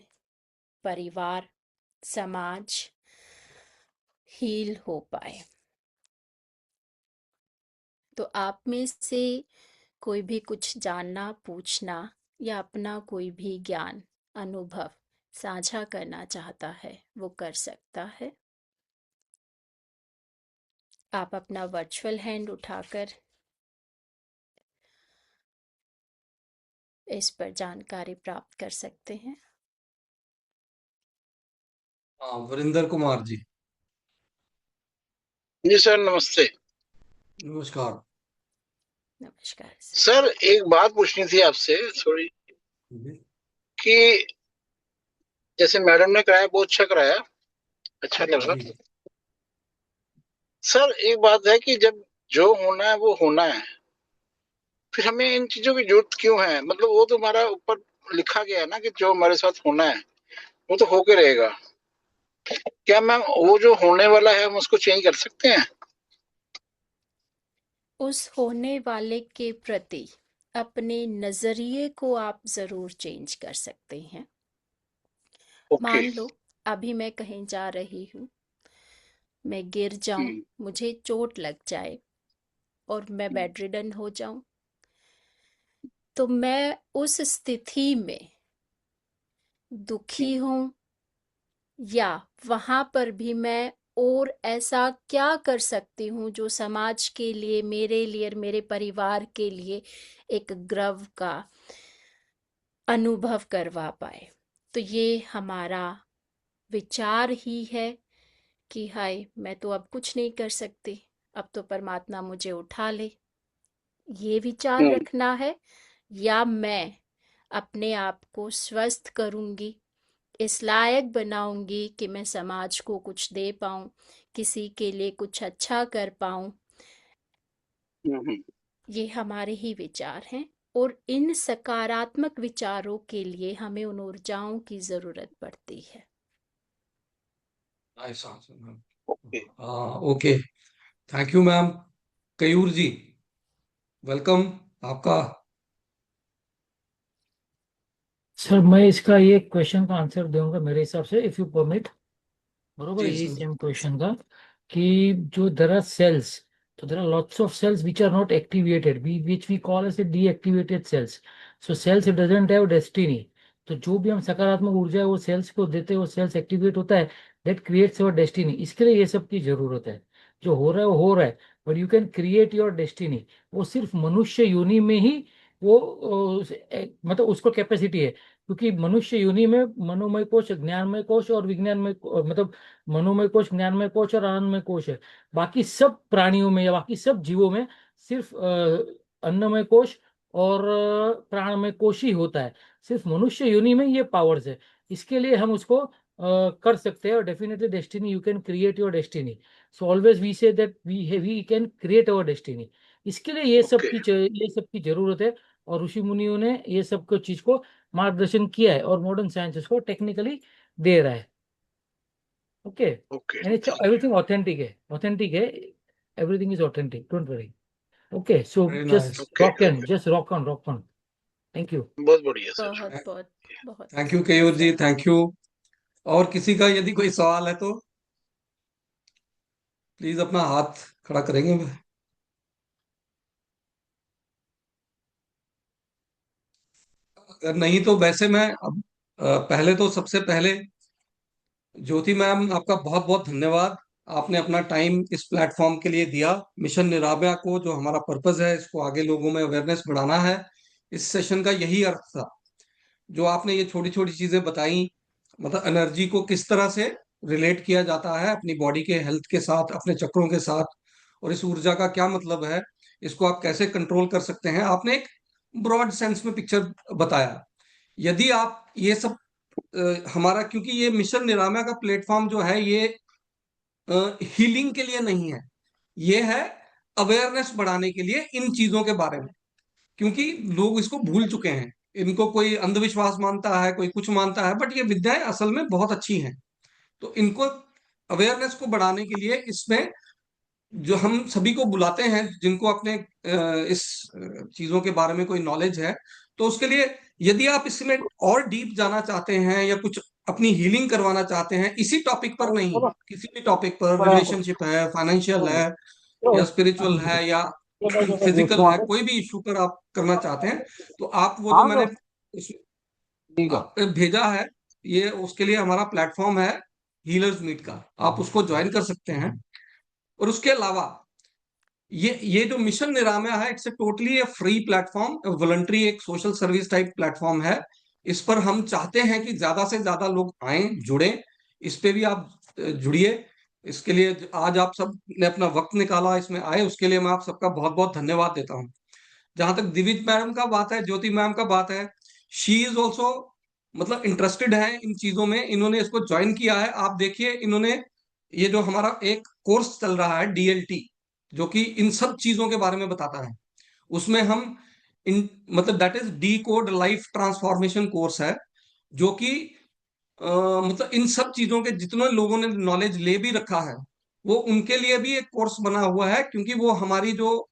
[SPEAKER 2] परिवार, समाज हील हो पाए। तो आप में से कोई भी कुछ जानना, पूछना या अपना कोई भी ज्ञान, अनुभव साझा करना चाहता है, वो कर सकता है। आप अपना वर्चुअल हैंड उठाकर इस पर जानकारी प्राप्त कर सकते हैं।
[SPEAKER 1] हाँ, वरिंदर कुमार जी।
[SPEAKER 3] जी सर, नमस्ते।
[SPEAKER 1] नमस्कार।
[SPEAKER 2] नमस्कार
[SPEAKER 3] सर, एक बात पूछनी थी आपसे थोड़ी,
[SPEAKER 1] जी।
[SPEAKER 3] कि जैसे मैडम ने कराया, बहुत अच्छा कराया, अच्छा लगा।
[SPEAKER 1] जी।
[SPEAKER 3] सर, एक बात है कि जब जो होना है वो होना है, फिर हमें इन चीजों की जरूरत क्यों है? मतलब वो तो हमारा ऊपर लिखा गया है ना कि जो हमारे साथ होना है वो तो होके रहेगा। क्या मैम वो जो होने वाला है हम उसको चेंज कर सकते हैं?
[SPEAKER 2] उस होने वाले के प्रति अपने नजरिए को आप जरूर चेंज कर सकते हैं।
[SPEAKER 3] ओके।
[SPEAKER 2] मान लो अभी मैं कहीं जा रही हूँ, मैं गिर जाऊं,
[SPEAKER 3] हम्म।
[SPEAKER 2] मुझे चोट लग जाए और मैं बेड रिडन हो जाऊं, तो मैं उस स्थिति में दुखी हूं या वहां पर भी मैं और ऐसा क्या कर सकती हूँ जो समाज के लिए, मेरे लिए और मेरे परिवार के लिए एक गर्व का अनुभव करवा पाए। तो ये हमारा विचार ही है कि हाय, मैं तो अब कुछ नहीं कर सकती, अब तो परमात्मा मुझे उठा ले, ये विचार
[SPEAKER 3] हम्म।
[SPEAKER 2] रखना है। या मैं अपने आप को स्वस्थ करूंगी, इस लायक बनाऊंगी कि मैं समाज को कुछ दे पाऊं, किसी के लिए कुछ अच्छा कर पाऊं।
[SPEAKER 3] हम्म।
[SPEAKER 2] ये हमारे ही विचार हैं और इन सकारात्मक विचारों के लिए हमें उन ऊर्जाओं की जरूरत पड़ती है।
[SPEAKER 1] ऐसा।
[SPEAKER 3] ओके।
[SPEAKER 1] हाँ, okay. Thank you ma'am. Keyur ji, welcome आपका।
[SPEAKER 4] सर, मैं इसका ये क्वेश्चन का आंसर दूंगा मेरे हिसाब से, इफ यू परमिट। बरोबर,
[SPEAKER 1] जी
[SPEAKER 4] यही
[SPEAKER 1] सर।
[SPEAKER 4] सेम क्वेश्चन का कि जो देर आर सेल्स, तो there are lots of cells which are not activated, which we call as a deactivated cells. So cells doesn't have destiny. तो जो भी हम सकारात्मक ऊर्जा है वो सेल्स को देते हैं, वो सेल्स एक्टिवेट होता है, दैट क्रिएट्स योर डेस्टिनी। इसके लिए ये सब की जरूरत है। जो हो रहा है वो हो रहा है, but you can create your destiny. वो सिर्फ मनुष्य योनि में ही वो मतलब उसको कैपेसिटी है, क्योंकि मनुष्य योनि में मनोमय कोश, ज्ञानमय कोश और विज्ञानमय मतलब मनोमय कोश, ज्ञानमय कोश और आनंदमय कोश है। बाकी सब प्राणियों में या बाकी सब जीवों में सिर्फ अन्नमय कोश और प्राणमय कोश ही होता है। सिर्फ मनुष्य योनि में ये पावर्स है। इसके लिए हम उसको कर सकते हैं, और definitely destiny, you can create your destiny. So always we say that we can create our destiny. इसके लिए
[SPEAKER 3] ओके।
[SPEAKER 4] ये सब की जरूरत है। और ऋषि मुनियों ने ये सब को चीज को मार्गदर्शन किया है, और मॉडर्न साइंस इसको टेक्निकली दे रहा है। Okay,
[SPEAKER 3] okay,
[SPEAKER 4] and it's everything authentic है, everything is authentic, don't worry. Okay, so
[SPEAKER 1] very
[SPEAKER 4] just
[SPEAKER 1] nice.
[SPEAKER 3] Okay.
[SPEAKER 4] rock on. Thank you.
[SPEAKER 3] बहुत बढ़िया सर।
[SPEAKER 2] बहुत बहुत बहुत
[SPEAKER 1] thank you Keyur ji,
[SPEAKER 2] sir.
[SPEAKER 1] Thank you. और किसी का यदि कोई सवाल है तो प्लीज अपना हाथ खड़ा करेंगे। अगर नहीं तो वैसे मैं अब पहले तो सबसे पहले ज्योति मैम आपका बहुत बहुत धन्यवाद। आपने अपना टाइम इस प्लेटफॉर्म के लिए दिया। मिशन निरामया को जो हमारा पर्पस है, इसको आगे लोगों में अवेयरनेस बढ़ाना है। इस सेशन का यही अर्थ था। जो आपने ये छोटी छोटी चीजें बताई, मतलब एनर्जी को किस तरह से रिलेट किया जाता है अपनी बॉडी के हेल्थ के साथ, अपने चक्रों के साथ, और इस ऊर्जा का क्या मतलब है, इसको आप कैसे कंट्रोल कर सकते हैं, आपने एक ब्रॉड सेंस में पिक्चर बताया। यदि आप ये सब हमारा, क्योंकि ये मिशन निरामया का प्लेटफॉर्म जो है, ये हीलिंग के लिए नहीं है, ये है अवेयरनेस बढ़ाने के लिए इन चीजों के बारे में। क्योंकि लोग इसको भूल चुके हैं, इनको कोई अंधविश्वास मानता है, कोई कुछ मानता है, बट ये विद्याएं असल में बहुत अच्छी हैं। तो इनको अवेयरनेस को बढ़ाने के लिए इसमें जो हम सभी को बुलाते हैं, जिनको अपने इस चीजों के बारे में कोई नॉलेज है, तो उसके लिए यदि आप इसमें और डीप जाना चाहते हैं या कुछ अपनी हीलिंग करवाना चाहते हैं इसी टॉपिक पर, नहीं किसी भी टॉपिक पर, रिलेशनशिप है, फाइनेंशियल है, या स्पिरिचुअल है, या फिजिकल है, कोई भी इशू पर आप करना चाहते हैं, तो आप वो जो मैंने भेजा है, ये उसके लिए हमारा प्लेटफॉर्म है हीलर्स मीट का, आप उसको ज्वाइन कर सकते हैं। और उसके अलावा ये जो मिशन निरामया है, it's a totally A free platform, voluntary, एक सोशल सर्विस टाइप प्लेटफॉर्म है। इस पर हम चाहते हैं कि ज्यादा से ज्यादा लोग आए, जुड़े। इस पे भी आप जुड़िए। इसके लिए आज आप सब ने अपना वक्त निकाला, इसमें आए, उसके लिए मैं आप सबका बहुत बहुत धन्यवाद देता हूँ। जहां तक दिविज मैडम का बात है, ज्योति मैम का बात है, शी इज ऑल्सो मतलब इंटरेस्टेड है इन चीजों में, इन्होंने इसको ज्वाइन किया है। आप देखिए, इन्होंने ये जो हमारा एक कोर्स चल रहा है डीएलटी, जो कि इन सब चीजों के बारे में बताता है, उसमें हम इन मतलब that is D code life transformation course है, जो कि मतलब इन सब चीजों के जितने लोगों ने नॉलेज ले भी रखा है, वो उनके लिए भी एक कोर्स बना हुआ है। क्योंकि वो हमारी जो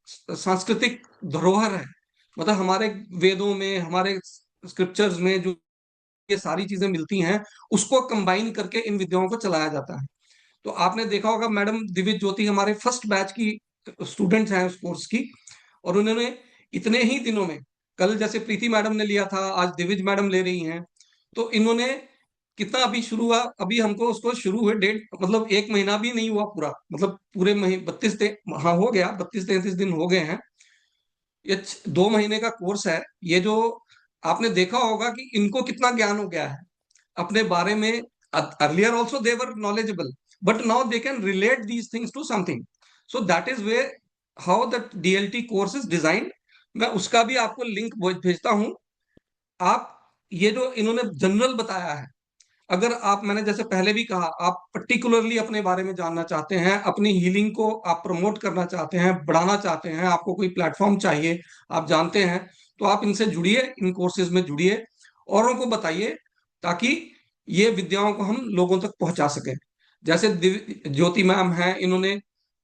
[SPEAKER 1] सांस्कृतिक धरोहर है, मतलब हमारे वेदों में, हमारे स्क्रिप्चर्स में जो ये सारी चीजें मिलती हैं, उसको कंबाइन करके इन विद्याओं को चलाया जाता है। तो आपने देखा होगा, मैडम दिव्य ज्योति हमारे फर्स्ट बैच की स्टूडेंट्स हैं उस कोर्स की, और उन्होंने इतने ही दिनों में, कल जैसे प्रीति मैडम ने लिया था, आज दिविज मैडम ले रही हैं, तो इन्होंने कितना अभी शुरू हुआ, अभी हमको उसको शुरू हुए डेढ़ मतलब 1 महीना भी नहीं हुआ पूरा, मतलब पूरे महीने 32 दिन, हाँ हो गया, 32-33 दिन हो गए हैं। ये 2 महीने का कोर्स है। ये जो आपने देखा होगा कि इनको कितना ज्ञान हो गया है अपने बारे में। Earlier also they were knowledgeable, but now they can relate these things to something. So that is way how the DLT course is designed. मैं उसका भी आपको लिंक भेजता हूं। आप ये जो इन्होंने जनरल बताया है, अगर आप, मैंने जैसे पहले भी कहा, आप पर्टिकुलरली अपने बारे में जानना चाहते हैं, अपनी हीलिंग को आप प्रमोट करना चाहते हैं, बढ़ाना चाहते हैं, आपको कोई प्लेटफॉर्म चाहिए, आप जानते हैं, तो आप इनसे जुड़िए, इन कोर्सेज में जुड़िए, औरों को बताइए, ताकि ये विद्याओं को हम लोगों तक पहुंचा सकें। जैसे ज्योति मैम है, इन्होंने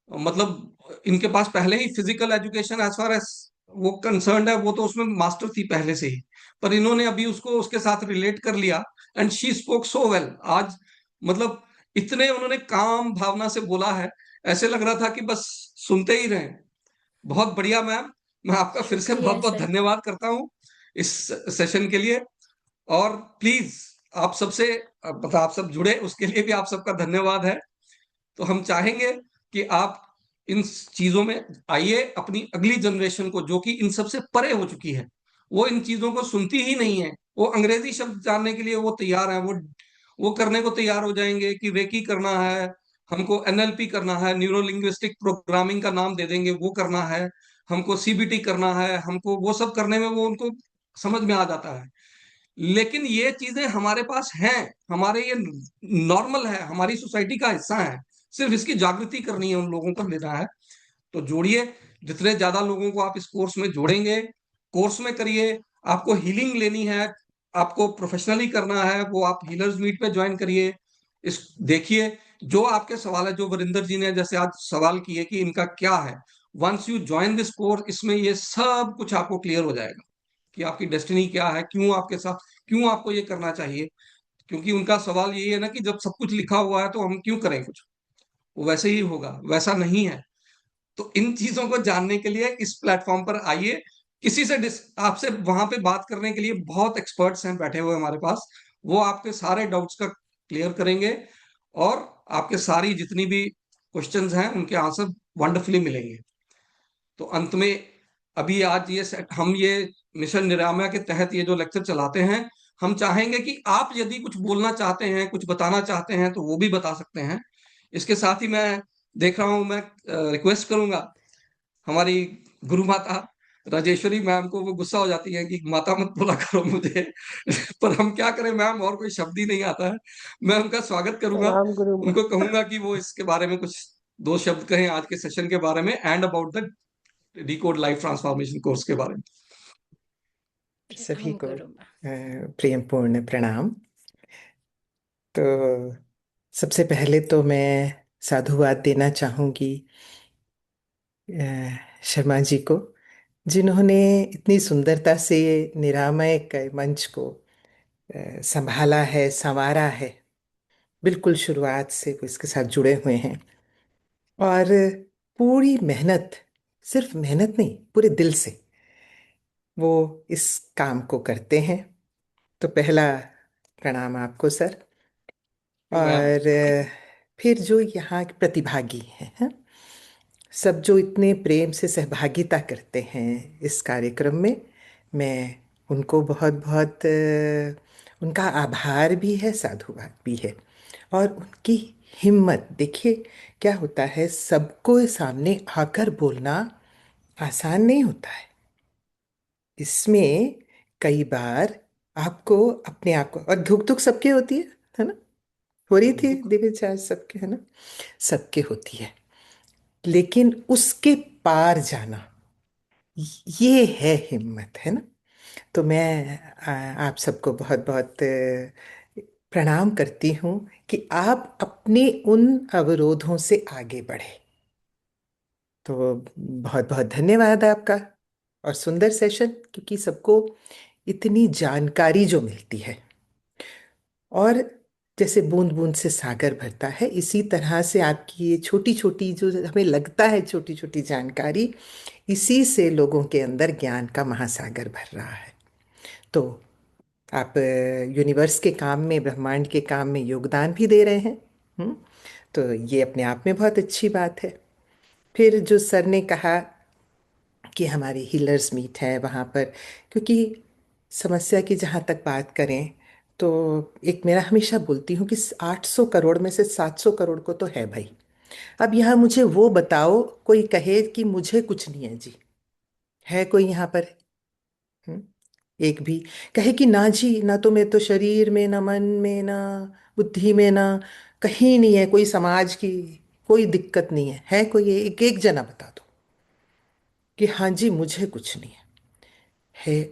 [SPEAKER 1] मतलब इनके पास पहले ही physical education as far as वो कंसर्न है, वो तो उसमें मास्टर थी पहले से ही, पर इन्होंने अभी उसको उसके साथ रिलेट कर लिया, and she spoke so well. आज मतलब इतने उन्होंने काम भावना से बोला है, ऐसे लग रहा था कि बस सुनते ही रहे। बहुत बढ़िया मैम, मैं आपका फिर से बहुत
[SPEAKER 2] शुक्रिया
[SPEAKER 1] बहुत
[SPEAKER 2] सर।
[SPEAKER 1] धन्यवाद करता हूँ इस सेशन के लिए। और प्लीज आप सबसे मतलब आप सब जुड़े, उसके लिए भी आप सबका धन्यवाद है। तो हम चाहेंगे कि आप इन चीजों में आइए, अपनी अगली जनरेशन को, जो कि इन सबसे परे हो चुकी है, वो इन चीजों को सुनती ही नहीं है, वो अंग्रेजी शब्द जानने के लिए वो तैयार है, वो करने को तैयार हो जाएंगे कि रेकी करना है, हमको एनएलपी करना है, न्यूरो लिंग्विस्टिक प्रोग्रामिंग का नाम दे देंगे, वो करना है, हमको सीबीटी करना है, हमको वो सब करने में वो उनको समझ में आ जाता है। लेकिन ये चीजें हमारे पास हैं, हमारे ये नॉर्मल है, हमारी सोसाइटी का हिस्सा है। सिर्फ इसकी जागृति करनी है, उन लोगों को लेना है। तो जोड़िए, जितने ज्यादा लोगों को आप इस कोर्स में जोड़ेंगे, कोर्स में करिए। आपको हीलिंग लेनी है, आपको प्रोफेशनली करना है, वो आप हीलर्स मीट पे ज्वाइन करिए। इस देखिए, जो आपके सवाल है, जो वरिंदर जी ने जैसे आज सवाल किए कि इनका क्या है, once you join this course, इसमें ये सब कुछ आपको क्लियर हो जाएगा कि आपकी डेस्टिनी क्या है, क्यों आपके साथ, क्यों आपको ये करना चाहिए। क्योंकि उनका सवाल यही है ना कि जब सब कुछ लिखा हुआ है तो हम क्यों करें कुछ, वो वैसे ही होगा, वैसा नहीं है। तो इन चीजों को जानने के लिए इस प्लेटफॉर्म पर आइए। किसी से आपसे वहां पे बात करने के लिए बहुत एक्सपर्ट्स हैं बैठे हुए हमारे पास, वो आपके सारे डाउट्स का क्लियर करेंगे, और आपके सारी जितनी भी क्वेश्चंस हैं उनके आंसर वंडरफुली मिलेंगे। तो अंत में, अभी आज हम ये मिशन निरामय के तहत ये जो लेक्चर चलाते हैं, हम चाहेंगे कि आप यदि कुछ बोलना चाहते हैं, कुछ बताना चाहते हैं, तो वो भी बता सकते हैं। इसके साथ ही मैं देख रहा हूं, मैं रिक्वेस्ट करूंगा हमारी गुरु माता राजेश्वरी मैम को, वो गुस्सा हो जाती है कि माता मत बोला करो मुझे पर हम क्या करें मैम, और कोई शब्द ही नहीं आता है। मैं उनका स्वागत करूंगा,
[SPEAKER 5] प्रणाम गुरु माँ।
[SPEAKER 1] उनको कहूंगा कि वो इसके बारे में कुछ दो शब्द कहें आज के सेशन के बारे में, and about the decode life transformation course के बारे में।
[SPEAKER 5] सभी
[SPEAKER 2] प्रणाम
[SPEAKER 5] को
[SPEAKER 2] गुरु माँ।
[SPEAKER 5] प्रेमपूर्ण प्रणाम। तो सबसे पहले तो मैं साधुवाद देना चाहूँगी शर्मा जी को, जिन्होंने इतनी सुंदरता से निरामय के मंच को संभाला है, संवारा है। बिल्कुल शुरुआत से वो इसके साथ जुड़े हुए हैं, और पूरी मेहनत, सिर्फ मेहनत नहीं, पूरे दिल से वो इस काम को करते हैं। तो पहला प्रणाम आपको सर।
[SPEAKER 1] मैम,
[SPEAKER 5] और फिर जो यहाँ के प्रतिभागी हैं, सब जो इतने प्रेम से सहभागिता करते हैं इस कार्यक्रम में, मैं उनको बहुत बहुत उनका आभार भी है, साधुवाद भी है। और उनकी हिम्मत देखिए, क्या होता है, सबको सामने आकर बोलना आसान नहीं होता है। इसमें कई बार आपको अपने आप को, और धुक धुक सबके होती है ना, हो रही थी
[SPEAKER 1] दुख।
[SPEAKER 5] दिव्य चार्ज सबके, है ना, सबके होती है। लेकिन उसके पार जाना, ये है हिम्मत, है ना। तो मैं आप सबको बहुत बहुत प्रणाम करती हूँ कि आप अपने उन अवरोधों से आगे बढ़े। तो बहुत बहुत धन्यवाद आपका। और सुंदर सेशन, क्योंकि सबको इतनी जानकारी जो मिलती है, और जैसे बूंद बूंद से सागर भरता है, इसी तरह से आपकी ये छोटी छोटी जो हमें लगता है छोटी छोटी जानकारी, इसी से लोगों के अंदर ज्ञान का महासागर भर रहा है। तो आप यूनिवर्स के काम में, ब्रह्मांड के काम में योगदान भी दे रहे हैं। तो ये अपने आप में बहुत अच्छी बात है। फिर जो सर ने कहा कि हमारे हीलर्स मीट है वहाँ पर, क्योंकि समस्या की जहाँ तक बात करें, तो एक मेरा हमेशा बोलती हूँ कि 800 करोड़ में से 700 करोड़ को तो है भाई। अब यहाँ मुझे वो बताओ, कोई कहे कि मुझे कुछ नहीं है जी, है कोई यहाँ पर? हम्म? एक भी कहे कि ना जी, ना तो मैं तो शरीर में, ना मन में, ना बुद्धि में, ना कहीं नहीं है कोई समाज की कोई दिक्कत नहीं है कोई? एक एक जना बता दो कि हाँ जी मुझे कुछ नहीं है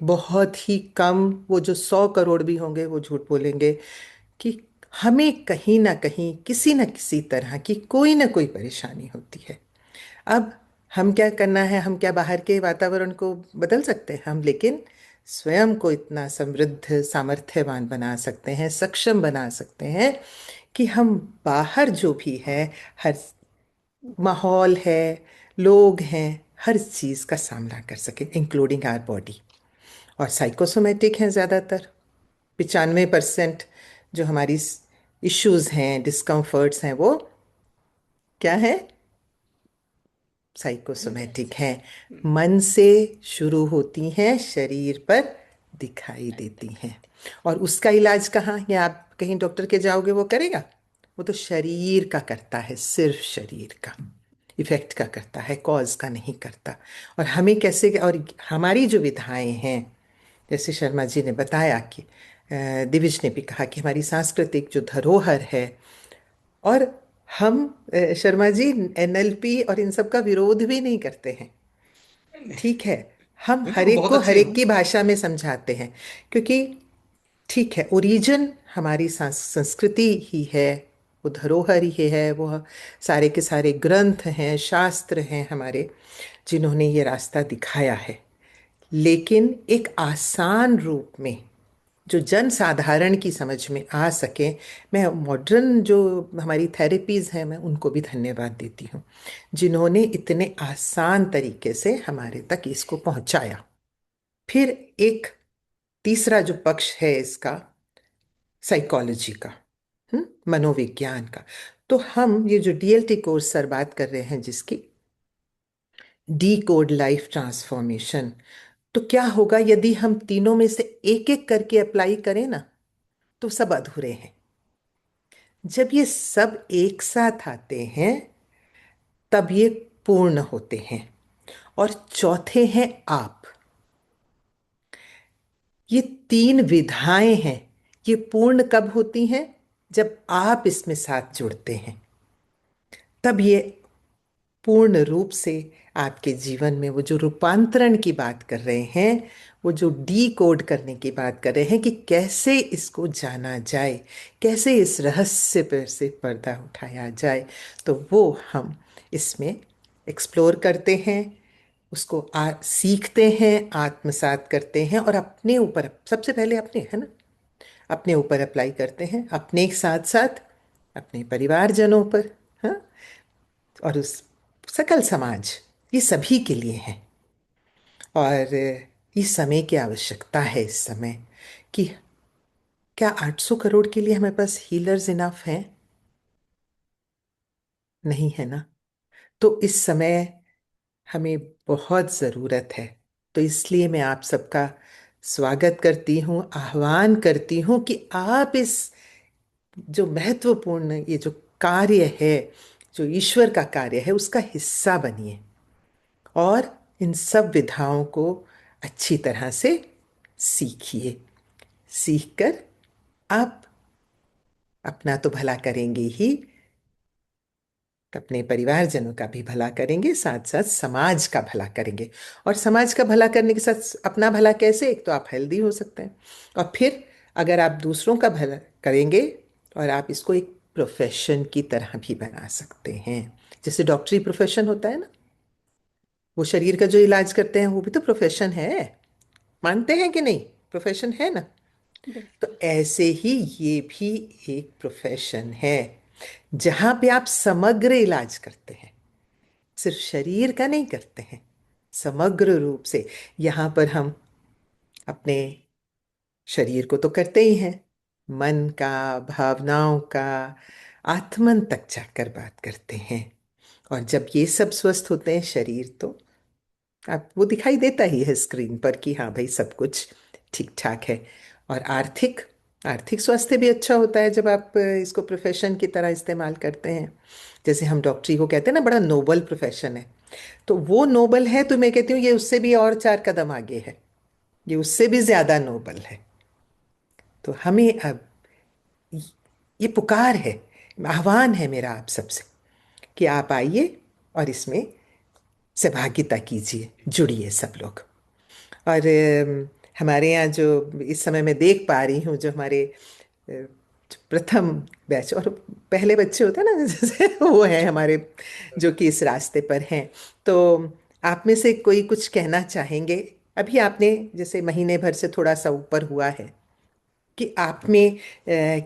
[SPEAKER 5] बहुत ही कम। वो जो 100 करोड़ भी होंगे वो झूठ बोलेंगे कि हमें कहीं ना कहीं, किसी न किसी तरह की कोई ना कोई परेशानी होती है। अब हम क्या करना है, हम क्या बाहर के वातावरण को बदल सकते हैं हम, लेकिन स्वयं को इतना समृद्ध, सामर्थ्यवान बना सकते हैं, सक्षम बना सकते हैं कि हम बाहर जो भी है, हर माहौल है, लोग हैं, हर चीज़ का सामना कर सकें, इंक्लूडिंग आर बॉडी। और साइकोसोमेटिक हैं ज़्यादातर, 95% जो हमारी इश्यूज हैं, डिस्कम्फर्ट्स हैं, वो क्या है?
[SPEAKER 2] अंदर
[SPEAKER 5] साइकोसोमेटिक
[SPEAKER 2] से।
[SPEAKER 5] हैं,
[SPEAKER 2] हम्म,
[SPEAKER 5] मन से शुरू होती हैं, शरीर पर दिखाई
[SPEAKER 2] दिखाई
[SPEAKER 5] देती
[SPEAKER 2] देती
[SPEAKER 5] हैं। और उसका इलाज कहाँ, या आप कहीं डॉक्टर के जाओगे वो करेगा? वो तो शरीर का करता है, सिर्फ शरीर का इफेक्ट का करता है, कॉज का नहीं करता। और हमें कैसे, और हमारी जो विधाएं हैं, जैसे शर्मा जी ने बताया कि दिविज ने भी कहा कि हमारी सांस्कृतिक जो धरोहर है, और हम शर्मा जी एनएलपी और इन सब का विरोध भी नहीं करते हैं,
[SPEAKER 1] नहीं,
[SPEAKER 5] ठीक है। हम
[SPEAKER 1] बिल्कुल,
[SPEAKER 5] हर एक
[SPEAKER 1] बहुत
[SPEAKER 5] को
[SPEAKER 1] अच्छी
[SPEAKER 5] हर
[SPEAKER 1] है
[SPEAKER 5] एक
[SPEAKER 1] मैम।
[SPEAKER 5] की भाषा में समझाते हैं, क्योंकि ठीक है, ओरिजिन हमारी संस्कृति ही है, वो धरोहर ही है, वो सारे के सारे ग्रंथ हैं, शास्त्र हैं हमारे, जिन्होंने ये रास्ता दिखाया है। लेकिन एक आसान रूप में जो जन साधारण की समझ में आ सके, मैं मॉडर्न जो हमारी थेरेपीज़ हैं मैं उनको भी धन्यवाद देती हूँ, जिन्होंने इतने आसान तरीके से हमारे तक इसको पहुंचाया। फिर एक तीसरा जो पक्ष है इसका, साइकोलॉजी का, मनोविज्ञान का। तो हम ये जो डीएलटी कोर्स सर बात कर रहे हैं जिसकी, डी कोड लाइफ ट्रांसफॉर्मेशन, तो क्या होगा यदि हम तीनों में से एक एक करके अप्लाई करें ना, तो सब अधूरे हैं। जब ये सब एक साथ आते हैं तब ये पूर्ण होते हैं। और चौथे हैं आप। ये तीन विधाएं हैं, ये पूर्ण कब होती हैं? जब आप इसमें साथ जुड़ते हैं, तब ये पूर्ण रूप से आपके जीवन में वो जो रूपांतरण की बात कर रहे हैं, वो जो डी कोड करने की बात कर रहे हैं कि कैसे इसको जाना जाए, कैसे इस रहस्य पर से पर्दा उठाया जाए, तो वो हम इसमें एक्सप्लोर करते हैं, उसको सीखते हैं, आत्मसात करते हैं, और अपने ऊपर, सबसे पहले अपने, है ना, अपने ऊपर अप्लाई करते हैं, अपने साथ साथ अपने परिवारजनों पर, हाँ, और उस सकल समाज, ये सभी के लिए है। और इस समय की आवश्यकता है इस समय कि क्या 800 करोड़ के लिए हमारे पास हीलर्स इनफ हैं? नहीं है ना। तो इस समय हमें बहुत ज़रूरत है। तो इसलिए मैं आप सबका स्वागत करती हूँ, आह्वान करती हूँ कि आप इस जो महत्वपूर्ण ये जो कार्य है, जो ईश्वर का कार्य है, उसका हिस्सा बनिए और इन सब विधाओं को अच्छी तरह से सीखिए। सीखकर आप अपना तो भला करेंगे ही, अपने परिवारजनों का भी भला करेंगे, साथ साथ समाज का भला करेंगे। और समाज का भला करने के साथ अपना भला कैसे? एक तो आप हेल्दी हो सकते हैं, और फिर अगर आप दूसरों का भला करेंगे और आप इसको एक प्रोफेशन की तरह भी बना सकते हैं, जैसे डॉक्टरी प्रोफेशन होता है ना, वो शरीर का जो इलाज करते हैं वो भी तो प्रोफेशन है। मानते हैं कि नहीं? प्रोफेशन है ना। तो
[SPEAKER 2] बिल्कुल।
[SPEAKER 5] ऐसे ही ये भी एक प्रोफेशन है जहां पे आप समग्र इलाज करते हैं, सिर्फ शरीर का नहीं करते हैं, समग्र रूप से। यहाँ पर हम अपने शरीर को तो करते ही हैं, मन का, भावनाओं का, आत्मन तक जाकर बात करते हैं। और जब ये सब स्वस्थ होते हैं शरीर, तो आप वो दिखाई देता ही है स्क्रीन पर कि हाँ भाई सब कुछ ठीक ठाक है। और आर्थिक आर्थिक स्वास्थ्य भी अच्छा होता है जब आप इसको प्रोफेशन की तरह इस्तेमाल करते हैं। जैसे हम डॉक्टरी को कहते हैं ना, बड़ा नोबल प्रोफेशन है, तो वो नोबल है, तो मैं कहती हूँ ये उससे भी और 4 कदम आगे है, ये उससे भी ज्यादा नोबल है। तो हमें अब ये पुकार है, आह्वान है मेरा आप सबसे कि आप आइए और इसमें सहभागिता कीजिए, जुड़िए सब लोग। और हमारे यहाँ जो इस समय मैं देख पा रही हूँ, जो हमारे जो प्रथम बैच और पहले बच्चे होते हैं ना जैसे, वो है हमारे जो कि इस रास्ते पर हैं। तो आप में से कोई कुछ कहना चाहेंगे? अभी आपने जैसे महीने भर से थोड़ा सा ऊपर हुआ है कि आप में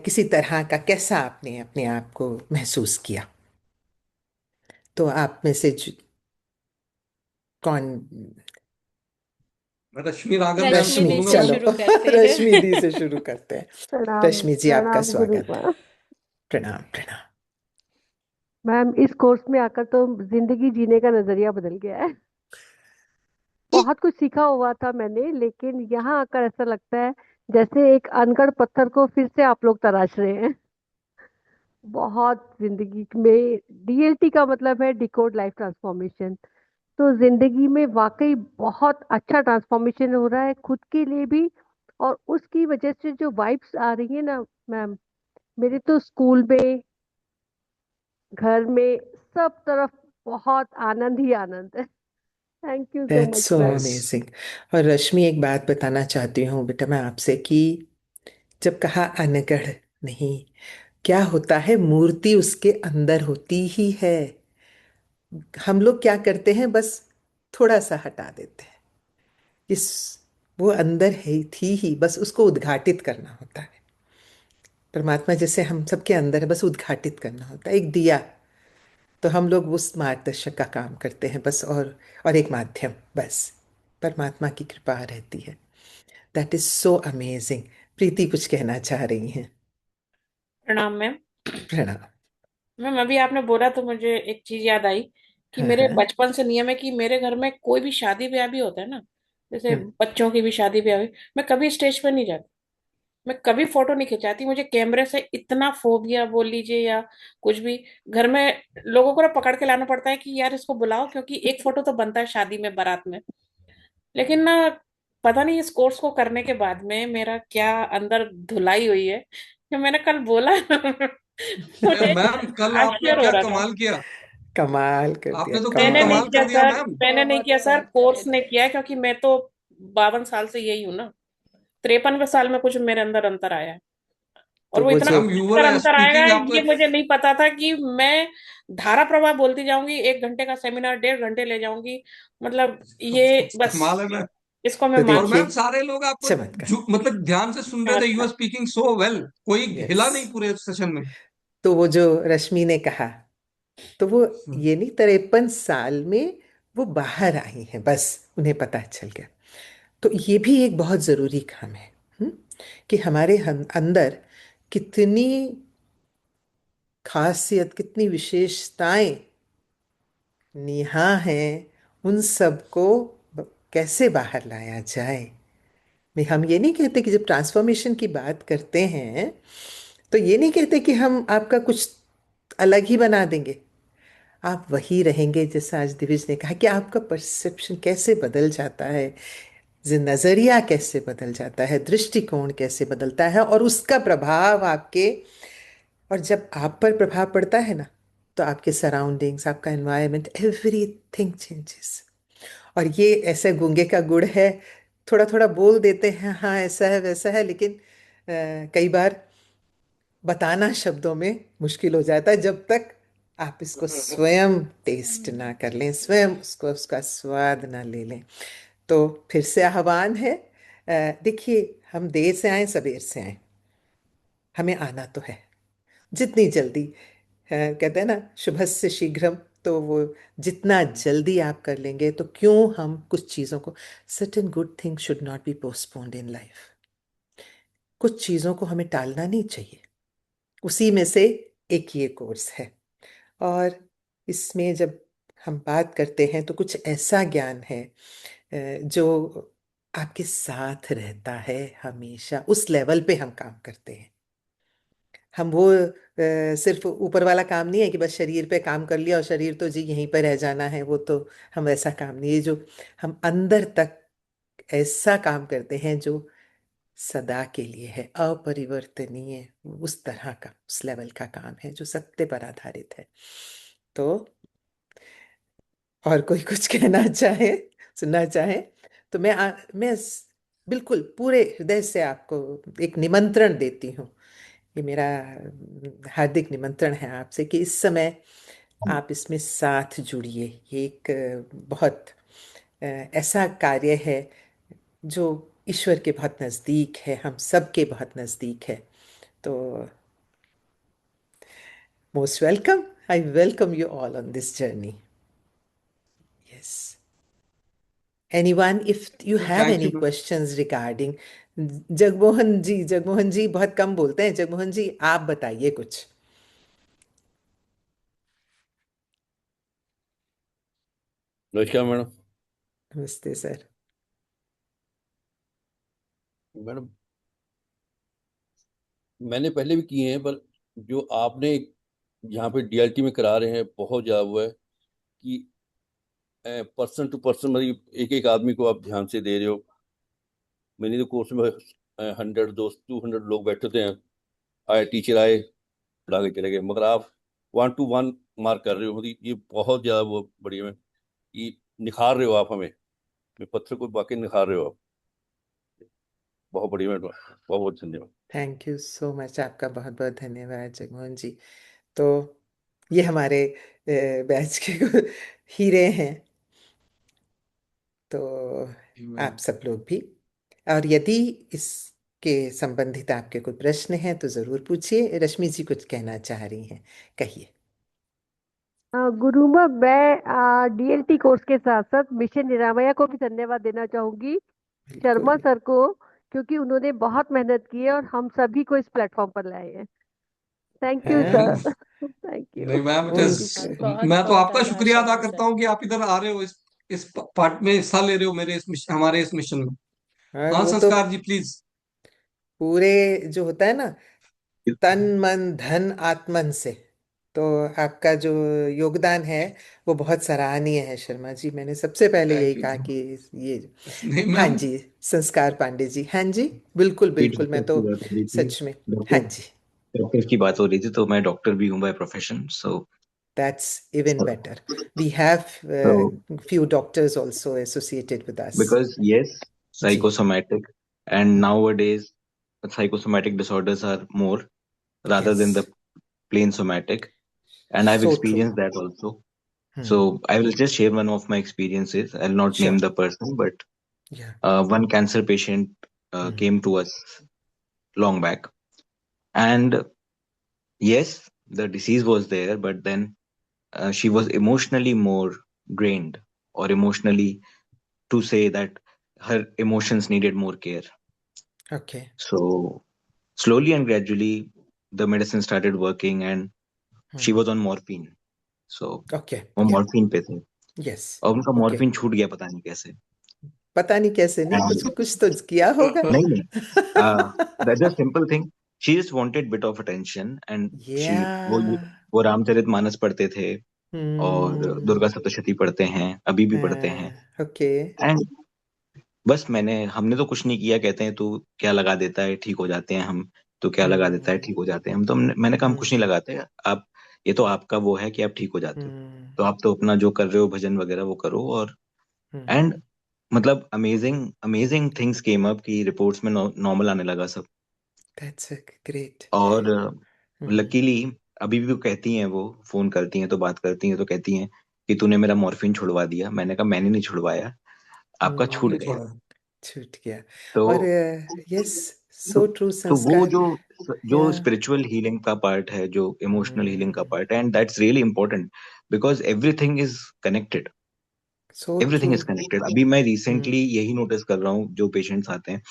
[SPEAKER 5] किसी तरह का कैसा आपने अपने आप को महसूस किया? तो आप में से कौन?
[SPEAKER 1] रश्मि राघव मैम से
[SPEAKER 2] रश्मि
[SPEAKER 5] रश्मि,
[SPEAKER 2] दी
[SPEAKER 1] बोलूंगा
[SPEAKER 2] से
[SPEAKER 1] मैं।
[SPEAKER 5] चलो
[SPEAKER 2] शुरू करते
[SPEAKER 5] रश्मि
[SPEAKER 2] हैं।
[SPEAKER 5] दी से शुरू करते हैं।
[SPEAKER 6] प्रणाम।
[SPEAKER 5] रश्मि जी, आपका
[SPEAKER 6] प्रणाम गुरु
[SPEAKER 5] स्वागत है।
[SPEAKER 6] मैम।
[SPEAKER 5] प्रणाम प्रणाम।
[SPEAKER 6] मैम, इस कोर्स में आकर तो जिंदगी जीने का नजरिया बदल गया है। बहुत कुछ सीखा हुआ था मैंने, लेकिन यहाँ आकर ऐसा लगता है जैसे एक अनगढ़ पत्थर को फिर से आप लोग तराश रहे हैं। बहुत जिंदगी में डीएलटी का मतलब है डिकोड लाइफ ट्रांसफॉर्मेशन। तो जिंदगी में वाकई बहुत अच्छा ट्रांसफॉर्मेशन हो रहा है, खुद के लिए भी। और उसकी वजह से जो वाइब्स आ रही है ना मैम, मेरे तो स्कूल में, घर में, सब तरफ बहुत आनंद ही आनंद है। Thank you so
[SPEAKER 5] that's
[SPEAKER 6] much
[SPEAKER 5] so
[SPEAKER 6] ma'am.
[SPEAKER 5] Amazing. और रश्मि, एक बात बताना चाहती हूँ बेटा मैं आपसे कि जब कहा अनगढ़ नहीं, क्या होता है, मूर्ति उसके अंदर होती ही है। हम लोग क्या करते हैं, बस थोड़ा सा हटा देते हैं। इस वो अंदर है, थी ही, बस उसको उद्घाटित करना होता है। परमात्मा जैसे हम सबके अंदर है, बस उद्घाटित करना होता है, एक दिया। तो हम लोग उस मार्गदर्शक का काम करते हैं बस, और एक माध्यम, बस परमात्मा की कृपा रहती है। That is so amazing. Preeti कुछ कहना चाह रही हैं?
[SPEAKER 7] प्रणाम मैम।
[SPEAKER 5] प्रणाम।
[SPEAKER 7] मैम अभी आपने बोला तो मुझे एक चीज याद आई कि
[SPEAKER 5] हाँ
[SPEAKER 7] मेरे
[SPEAKER 5] हाँ।
[SPEAKER 7] बचपन से नियम है कि मेरे घर में कोई भी शादी ब्याह भी होता है ना, जैसे
[SPEAKER 5] हाँ,
[SPEAKER 7] बच्चों की भी शादी ब्याह हुई, मैं कभी स्टेज पर नहीं जाती, मैं कभी फोटो नहीं खिंचाती। मुझे कैमरे से इतना फोबिया बोल लीजिए या कुछ भी। घर में लोगों को ना पकड़ के लाना पड़ता है कि यार इसको बुलाओ, क्योंकि एक फोटो तो बनता है शादी में, बारात में। लेकिन ना, पता नहीं इस कोर्स को करने के बाद में मेरा क्या अंदर धुलाई हुई है, जो मैंने कल बोला मुझे
[SPEAKER 1] मैम कल आपने
[SPEAKER 7] आश्चर्य हो
[SPEAKER 1] क्या
[SPEAKER 7] रहा था।
[SPEAKER 1] कमाल किया।
[SPEAKER 5] कमाल कर दिया,
[SPEAKER 1] आपने तो कल
[SPEAKER 7] मैंने
[SPEAKER 5] कमाल।
[SPEAKER 7] नहीं
[SPEAKER 1] कमाल
[SPEAKER 7] किया
[SPEAKER 1] कर दिया
[SPEAKER 7] सर,
[SPEAKER 1] मैम।
[SPEAKER 7] मैंने नहीं किया सर, कोर्स ने किया है, क्योंकि मैं तो 52 साल से यही हूं ना। 53वें साल में कुछ मेरे अंदर अंतर आया है, और
[SPEAKER 5] तो
[SPEAKER 7] वो
[SPEAKER 5] वो
[SPEAKER 7] इतना
[SPEAKER 5] जो
[SPEAKER 1] मैम यू वर
[SPEAKER 7] अंतर अंतर आएगा,
[SPEAKER 1] स्पीकिंग आप।
[SPEAKER 7] ये मुझे नहीं पता था कि मैं धारा प्रवाह बोलती जाऊंगी, 1 घंटे का सेमिनार 1.5 घंटे ले जाऊंगी। मतलब ये बस,
[SPEAKER 1] कमाल है मैम।
[SPEAKER 7] इसको मैं
[SPEAKER 5] तो
[SPEAKER 1] और
[SPEAKER 7] मानती
[SPEAKER 1] मैम
[SPEAKER 5] देखिए,
[SPEAKER 1] सारे लोग आपको
[SPEAKER 5] चमत्कार।
[SPEAKER 1] मतलब ध्यान से सुन
[SPEAKER 7] हूँ।
[SPEAKER 1] रहे थे। यू आर
[SPEAKER 7] चमत्कार।
[SPEAKER 1] स्पीकिंग सो वेल, कोई
[SPEAKER 5] यस।
[SPEAKER 1] हिला नहीं पूरे सेशन में।
[SPEAKER 5] तो वो जो रश्मि ने कहा, तो वो
[SPEAKER 1] हम्म।
[SPEAKER 5] ये नहीं, 53 साल में वो बाहर आई हैं, बस उन्हें पता चल गया। तो ये भी एक बहुत ज़रूरी काम है, हम्म, कि हमारे अंदर कितनी खासियत, कितनी विशेषताएं नेहा हैं, उन सबको कैसे बाहर लाया जाए। नहीं, हम ये नहीं कहते कि जब ट्रांसफॉर्मेशन की बात करते हैं, तो ये नहीं कहते कि हम आपका कुछ अलग ही बना देंगे। आप वही रहेंगे, जैसा आज दिविज ने कहा कि आपका परसेप्शन कैसे बदल जाता है, नजरिया कैसे बदल जाता है, दृष्टिकोण कैसे बदलता है, और उसका प्रभाव आपके, और जब आप पर प्रभाव पड़ता है ना, तो आपके सराउंडिंग्स, आपका एनवायरनमेंट, एवरीथिंग चेंजेस। और ये ऐसे गूंगे का गुड़ है, थोड़ा थोड़ा बोल देते हैं, हाँ ऐसा है वैसा है, लेकिन कई बार बताना शब्दों में मुश्किल हो जाता है, जब तक आप इसको स्वयं टेस्ट ना कर लें, स्वयं उसको, उसका स्वाद ना ले लें। तो फिर से आह्वान है, देखिए, हम देर से आए सबेर से आए, हमें आना तो है जितनी जल्दी। कहते हैं ना, शुभस्य शीघ्रम। तो वो जितना जल्दी आप कर लेंगे, तो क्यों हम कुछ चीज़ों को, certain good things should not be postponed in life. कुछ चीज़ों को हमें टालना नहीं चाहिए। उसी में से एक ये कोर्स है। और इसमें जब हम बात करते हैं, तो कुछ ऐसा ज्ञान है जो आपके साथ रहता है हमेशा। उस लेवल पे हम काम करते हैं। हम वो सिर्फ ऊपर वाला काम नहीं है कि बस शरीर पे काम कर लिया और शरीर तो जी यहीं पर रह जाना है, वो तो हम ऐसा काम नहीं है। जो हम अंदर तक ऐसा काम करते हैं जो सदा के लिए है, अपरिवर्तनीय, उस तरह का, उस लेवल का काम है जो सत्य पर आधारित है। तो और कोई कुछ कहना चाहे, सुनना चाहे, तो मैं बिल्कुल पूरे हृदय से आपको एक निमंत्रण देती हूँ। ये मेरा हार्दिक निमंत्रण है आपसे कि इस समय आप इसमें साथ जुड़िए। ये एक बहुत ऐसा कार्य है जो ईश्वर के बहुत नज़दीक है, हम सब के बहुत नज़दीक है। तो most welcome, I welcome you all on this journey. Yes, anyone, if you have
[SPEAKER 1] thank
[SPEAKER 5] any
[SPEAKER 1] you.
[SPEAKER 5] questions regarding, Jagmohan ji, Jagmohan ji बहुत कम बोलते हैं, जगमोहन जी आप बताइए कुछ।
[SPEAKER 8] नमस्कार मैडम।
[SPEAKER 5] नमस्ते सर।
[SPEAKER 8] मैडम मैंने पहले भी किए हैं, पर जो आपने यहाँ पे डीएलटी में करा रहे हैं बहुत ज़्यादा वो है कि पर्सन टू पर्सन, मतलब एक एक आदमी को आप ध्यान से दे रहे हो। मैंने तो कोर्स में 100 200 लोग बैठे थे, आए टीचर आए पढ़ा के चले गए, मगर आप 1 to 1 मार्क कर रहे हो। मतलब ये बहुत ज़्यादा वो बढ़िया है, ये निखार रहे हो आप हमें, मैं पत्थर को वाकई निखार रहे हो आप। बहुत बढ़िया मैडम, बहुत बहुत धन्यवाद।
[SPEAKER 5] थैंक यू सो मच, आपका बहुत बहुत धन्यवाद जगमोहन जी। तो ये हमारे बैच के हीरे हैं, तो आप सब लोग भी। और यदि इसके संबंधित आपके कोई प्रश्न हैं तो ज़रूर पूछिए। रश्मि जी कुछ कहना चाह रही हैं, कहिए।
[SPEAKER 6] गुरुमा, मैं डीएलटी कोर्स के साथ साथ मिशन निरामया को भी धन्यवाद देना चाहूंगी, शर्मा
[SPEAKER 5] बिल्कुल।
[SPEAKER 6] सर को, क्योंकि उन्होंने बहुत मेहनत की है और हम सभी को इस प्लेटफॉर्म पर लाए हैं। थैंक यू
[SPEAKER 5] हाँ,
[SPEAKER 6] सर। थैंक यू,
[SPEAKER 1] नहीं मैम,
[SPEAKER 6] थैंक यू
[SPEAKER 5] उनका
[SPEAKER 6] सर।
[SPEAKER 2] बहुत
[SPEAKER 1] मैं तो
[SPEAKER 2] बहुत
[SPEAKER 1] आपका
[SPEAKER 2] आभार
[SPEAKER 1] शुक्रिया अदा
[SPEAKER 2] शर्मा
[SPEAKER 1] करता
[SPEAKER 2] सर।
[SPEAKER 1] हूँ कि आप इधर आ रहे हो, इस पार्ट में हिस्सा ले रहे हो मेरे हमारे इस मिशन में।
[SPEAKER 5] और
[SPEAKER 1] हाँ
[SPEAKER 5] वो तो
[SPEAKER 1] संस्कार जी प्लीज।
[SPEAKER 5] पूरे जो होता है ना, तन मन धन आत्मन से, तो आपका जो योगदान है वो बहुत सराहनीय है शर्मा जी। मैंने सबसे पहले यही
[SPEAKER 1] थैंक यू।
[SPEAKER 5] कहा कि ये।
[SPEAKER 1] नहीं
[SPEAKER 5] हाँ
[SPEAKER 1] मैम।
[SPEAKER 5] जी, संस्कार पांडे जी, हाँ जी, बिल्कुल
[SPEAKER 9] भी
[SPEAKER 5] बिल्कुल, मैं
[SPEAKER 9] डॉक्टर
[SPEAKER 5] तो
[SPEAKER 9] की बात हो रही थी।
[SPEAKER 5] सच में। हाँ
[SPEAKER 9] डॉक्टर
[SPEAKER 5] जी,
[SPEAKER 9] डॉक्टर की बात हो रही थी, तो मैं डॉक्टर भी हूँ by profession. So
[SPEAKER 5] that's even better. We have few doctors also associated with us.
[SPEAKER 9] because yes,
[SPEAKER 5] जी,
[SPEAKER 9] psychosomatic, and
[SPEAKER 5] hmm,
[SPEAKER 9] nowadays psychosomatic disorders are more rather than the
[SPEAKER 5] yes,
[SPEAKER 9] plain somatic, and I've
[SPEAKER 5] so true.
[SPEAKER 9] experienced that also.
[SPEAKER 5] Hmm.
[SPEAKER 9] So I will just share one of my experiences. I'll not name
[SPEAKER 5] Sure.
[SPEAKER 9] the person, but
[SPEAKER 5] Yeah.
[SPEAKER 9] one cancer patient
[SPEAKER 5] Hmm.
[SPEAKER 9] came to us long back, and yes, the disease was there, but then she was emotionally more drained, or emotionally, to say that her emotions needed more care.
[SPEAKER 5] Okay.
[SPEAKER 9] So slowly and gradually, the medicine started working, and she
[SPEAKER 5] Hmm.
[SPEAKER 9] was on morphine. So
[SPEAKER 5] Okay.
[SPEAKER 9] वो
[SPEAKER 5] Yeah.
[SPEAKER 9] Morphine पे थे,
[SPEAKER 5] Yes.
[SPEAKER 9] और उनका
[SPEAKER 5] Okay.
[SPEAKER 9] Morphine छूट गया, पता नहीं कैसे।
[SPEAKER 5] पता नहीं कैसे, नहीं कुछ
[SPEAKER 9] And
[SPEAKER 5] कुछ तो किया होगा।
[SPEAKER 9] नहीं नहीं, that's a simple thing. She just wanted bit of attention, and she वो
[SPEAKER 5] Yeah.
[SPEAKER 9] वो रामचरितमानस पढ़ते थे, और
[SPEAKER 5] Hmm.
[SPEAKER 9] दुर्गा सप्तशती पढ़ते हैं, अभी भी पढ़ते हैं।
[SPEAKER 5] Okay.
[SPEAKER 9] एंड बस हमने तो कुछ नहीं किया। कहते हैं तू क्या लगा देता है, ठीक हो जाते हैं हम। तो क्या लगा देता है,
[SPEAKER 5] Hmm.
[SPEAKER 9] ठीक हो जाते हैं हम। तो मैंने कहा हम कुछ नहीं
[SPEAKER 5] Hmm.
[SPEAKER 9] लगाते। आप, ये तो आपका वो है कि आप ठीक हो जाते हो,
[SPEAKER 5] Hmm.
[SPEAKER 9] तो आप तो अपना जो कर रहे हो भजन वगैरह वो करो। और एंड
[SPEAKER 5] Hmm.
[SPEAKER 9] मतलब amazing amazing things came up की रिपोर्ट्स में नॉर्मल आने लगा सब।
[SPEAKER 5] That's a great.
[SPEAKER 9] और
[SPEAKER 5] Hmm.
[SPEAKER 9] लकीली अभी भी वो कहती हैं, वो फोन करती हैं तो बात करती हैं, तो कहती हैं कि तूने मेरा मॉर्फिन छुड़वा दिया। मैंने कहा मैंने नहीं छुड़वाया, आपका छूट
[SPEAKER 5] Hmm.
[SPEAKER 1] नहीं
[SPEAKER 9] गया।
[SPEAKER 1] छोड़ा।
[SPEAKER 5] छूट गया।
[SPEAKER 9] तो
[SPEAKER 5] और यस,
[SPEAKER 9] तो
[SPEAKER 5] सो ट्रू
[SPEAKER 9] तो वो
[SPEAKER 5] संस्कार।
[SPEAKER 9] जो
[SPEAKER 5] Yeah.
[SPEAKER 9] स्पिरिचुअल हीलिंग का पार्ट है, जो इमोशनल हीलिंग का
[SPEAKER 5] Hmm.
[SPEAKER 9] पार्ट है, and that's really important, because everything is connected.
[SPEAKER 5] So
[SPEAKER 9] everything is
[SPEAKER 5] true.
[SPEAKER 9] Connected. अभी मैं
[SPEAKER 5] Hmm.
[SPEAKER 9] रिसेंटली यही नोटिस कर रहा हूँ, जो पेशेंट्स आते हैं,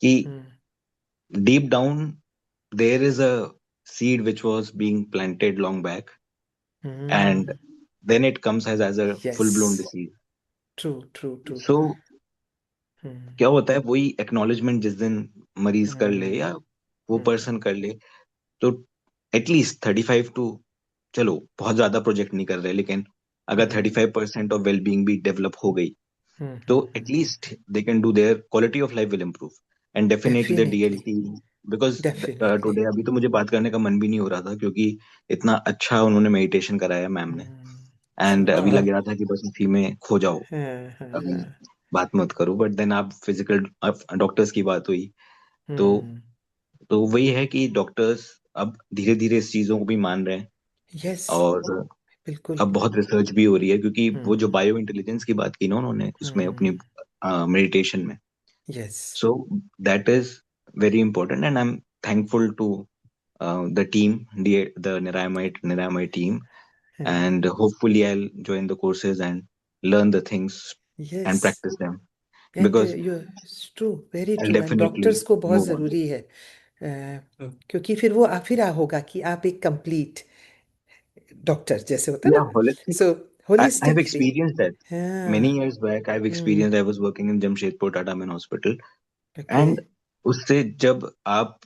[SPEAKER 9] कि
[SPEAKER 5] Hmm.
[SPEAKER 9] Deep down there is a seed which was being planted long back, and
[SPEAKER 5] Hmm.
[SPEAKER 9] then it comes as a full blown
[SPEAKER 5] Yes.
[SPEAKER 9] disease.
[SPEAKER 5] True, true, true.
[SPEAKER 9] So
[SPEAKER 5] Hmm.
[SPEAKER 9] क्या होता है, वही एक्नॉलेजमेंट जिस दिन मरीज कर ले, या
[SPEAKER 5] Hmm.
[SPEAKER 9] वो
[SPEAKER 5] Hmm.
[SPEAKER 9] पर्सन कर ले, तो एटलीस्ट 35 टू, चलो बहुत ज्यादा प्रोजेक्ट नहीं कर रहे, लेकिन अगर
[SPEAKER 5] Hmm.
[SPEAKER 9] 35% ऑफ वेलबींग भी डेवलप हो गई,
[SPEAKER 5] Hmm.
[SPEAKER 9] तो
[SPEAKER 5] Hmm.
[SPEAKER 9] At least they can do, there quality of life will improve, and definitely the
[SPEAKER 5] Definitely.
[SPEAKER 9] DLT. Because
[SPEAKER 5] Definitely.
[SPEAKER 9] Today अभी तो मुझे बात करने का मन भी नहीं हो रहा था, क्योंकि इतना अच्छा उन्होंने मेडिटेशन कराया मैम ने।
[SPEAKER 5] Hmm. So
[SPEAKER 9] एंड अभी
[SPEAKER 5] true.
[SPEAKER 9] लग रहा था कि बस इसी में खो जाओ,
[SPEAKER 5] हाँ, हाँ,
[SPEAKER 9] अभी
[SPEAKER 5] हाँ.
[SPEAKER 9] बात मत करो। बट देन आप फिजिकल डॉक्टर्स की बात हुई, तो
[SPEAKER 5] Hmm.
[SPEAKER 9] वही है कि डॉक्टर्स अब धीरे धीरे इस चीजों को भी मान रहे हैं,
[SPEAKER 5] Yes.
[SPEAKER 9] और
[SPEAKER 5] बिल्कुल.
[SPEAKER 9] अब बहुत रिसर्च भी हो रही है, क्योंकि वो जो
[SPEAKER 5] Hmm.
[SPEAKER 9] बायो इंटेलिजेंस की बात की ना उन्होंने उसमें अपनी
[SPEAKER 5] Hmm.
[SPEAKER 9] मेडिटेशन में,
[SPEAKER 5] Yes.
[SPEAKER 9] So that is very important, and I am thankful to the team, the Niramai team,
[SPEAKER 5] हाँ.
[SPEAKER 9] and hopefully I'll join the courses and learn the things and
[SPEAKER 5] Yes.
[SPEAKER 9] practice them,
[SPEAKER 5] And
[SPEAKER 9] because
[SPEAKER 5] it's true, very
[SPEAKER 9] I'll
[SPEAKER 5] true. And
[SPEAKER 9] definitely
[SPEAKER 5] doctors को बहुत
[SPEAKER 9] move on.
[SPEAKER 5] ज़रूरी है, क्योंकि फिर वो फिर होगा कि आप एक कंप्लीट डॉक्टर जैसे होता है
[SPEAKER 9] Yeah,
[SPEAKER 5] ना,
[SPEAKER 9] holistic.
[SPEAKER 5] So
[SPEAKER 9] I have
[SPEAKER 5] holistic feel.
[SPEAKER 9] experienced that many
[SPEAKER 5] हाँ.
[SPEAKER 9] years back. I've
[SPEAKER 5] hmm.
[SPEAKER 9] experienced. I was working in Jamshedpur Tata Men Hospital,
[SPEAKER 5] okay.
[SPEAKER 9] and उससे जब आप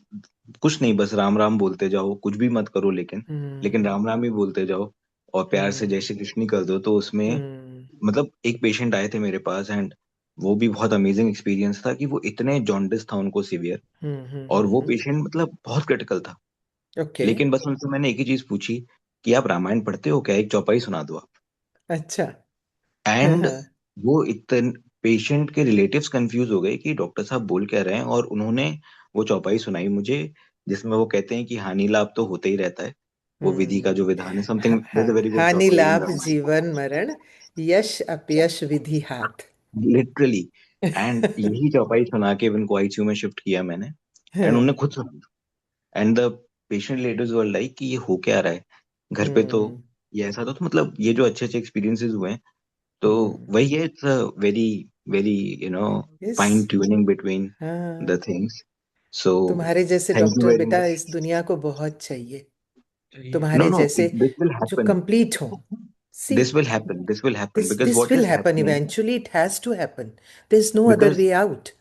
[SPEAKER 9] कुछ नहीं, बस राम राम बोलते जाओ, कुछ भी मत करो, लेकिन
[SPEAKER 5] हम्म.
[SPEAKER 9] राम राम ही बोलते जाओ, और प्यार से जय
[SPEAKER 5] हम्म.
[SPEAKER 9] श्री कृष्ण ही कर दो, तो उसमें
[SPEAKER 5] हम्म.
[SPEAKER 9] मतलब एक पेशेंट आए थे मेरे पास, एंड वो भी बहुत अमेजिंग एक्सपीरियंस था, कि वो इतने जॉन्डिस था उनको सिवियर, और वो
[SPEAKER 5] हम्म.
[SPEAKER 9] पेशेंट मतलब बहुत क्रिटिकल था,
[SPEAKER 5] ओके.
[SPEAKER 9] लेकिन बस उनसे मैंने एक ही चीज पूछी कि आप रामायण पढ़ते हो क्या, एक चौपाई सुना दो आप।
[SPEAKER 5] अच्छा. हाँ,
[SPEAKER 9] एंड
[SPEAKER 5] हाँ.
[SPEAKER 9] वो इतने पेशेंट के रिलेटिव्स कंफ्यूज हो गए कि डॉक्टर साहब बोल क्या रहे हैं, और उन्होंने वो चौपाई सुनाई मुझे, जिसमें वो कहते हैं कि हानि लाभ तो होते ही रहता है, वो विधि का जो विधान है, something, there is a very good
[SPEAKER 5] हानि
[SPEAKER 9] चौपाई इन
[SPEAKER 5] लाभ
[SPEAKER 9] रामायण,
[SPEAKER 5] जीवन मरण, यश अपयश विधि हाथ।
[SPEAKER 9] लिटरली। एंड यही चौपाई सुना के इनको आईसीयू में शिफ्ट किया मैंने, एंड उन्होंने खुद सुना, and the patient ladies were like कि ये हो क्या रहा है घर पे, तो ये ऐसा तो मतलब ये जो अच्छे अच्छे एक्सपीरियंसेस हुए हैं, तो वही है, it's a very very you know
[SPEAKER 5] yes,
[SPEAKER 9] fine tuning between
[SPEAKER 5] हाँ,
[SPEAKER 9] द थिंग्स। सो
[SPEAKER 5] तुम्हारे जैसे
[SPEAKER 9] थैंक यू
[SPEAKER 5] डॉक्टर
[SPEAKER 9] वेरी
[SPEAKER 5] बेटा
[SPEAKER 9] मच।
[SPEAKER 5] इस दुनिया को बहुत चाहिए,
[SPEAKER 9] नो
[SPEAKER 5] तुम्हारे
[SPEAKER 9] नो,
[SPEAKER 5] जैसे
[SPEAKER 9] दिस विल
[SPEAKER 5] जो
[SPEAKER 9] हैपन,
[SPEAKER 5] कंप्लीट हो। See,
[SPEAKER 9] this will happen, this will happen, because
[SPEAKER 5] this
[SPEAKER 9] what
[SPEAKER 5] will
[SPEAKER 9] is
[SPEAKER 5] happen
[SPEAKER 9] happening,
[SPEAKER 5] eventually. It has to happen. There's no other
[SPEAKER 9] because
[SPEAKER 5] way out.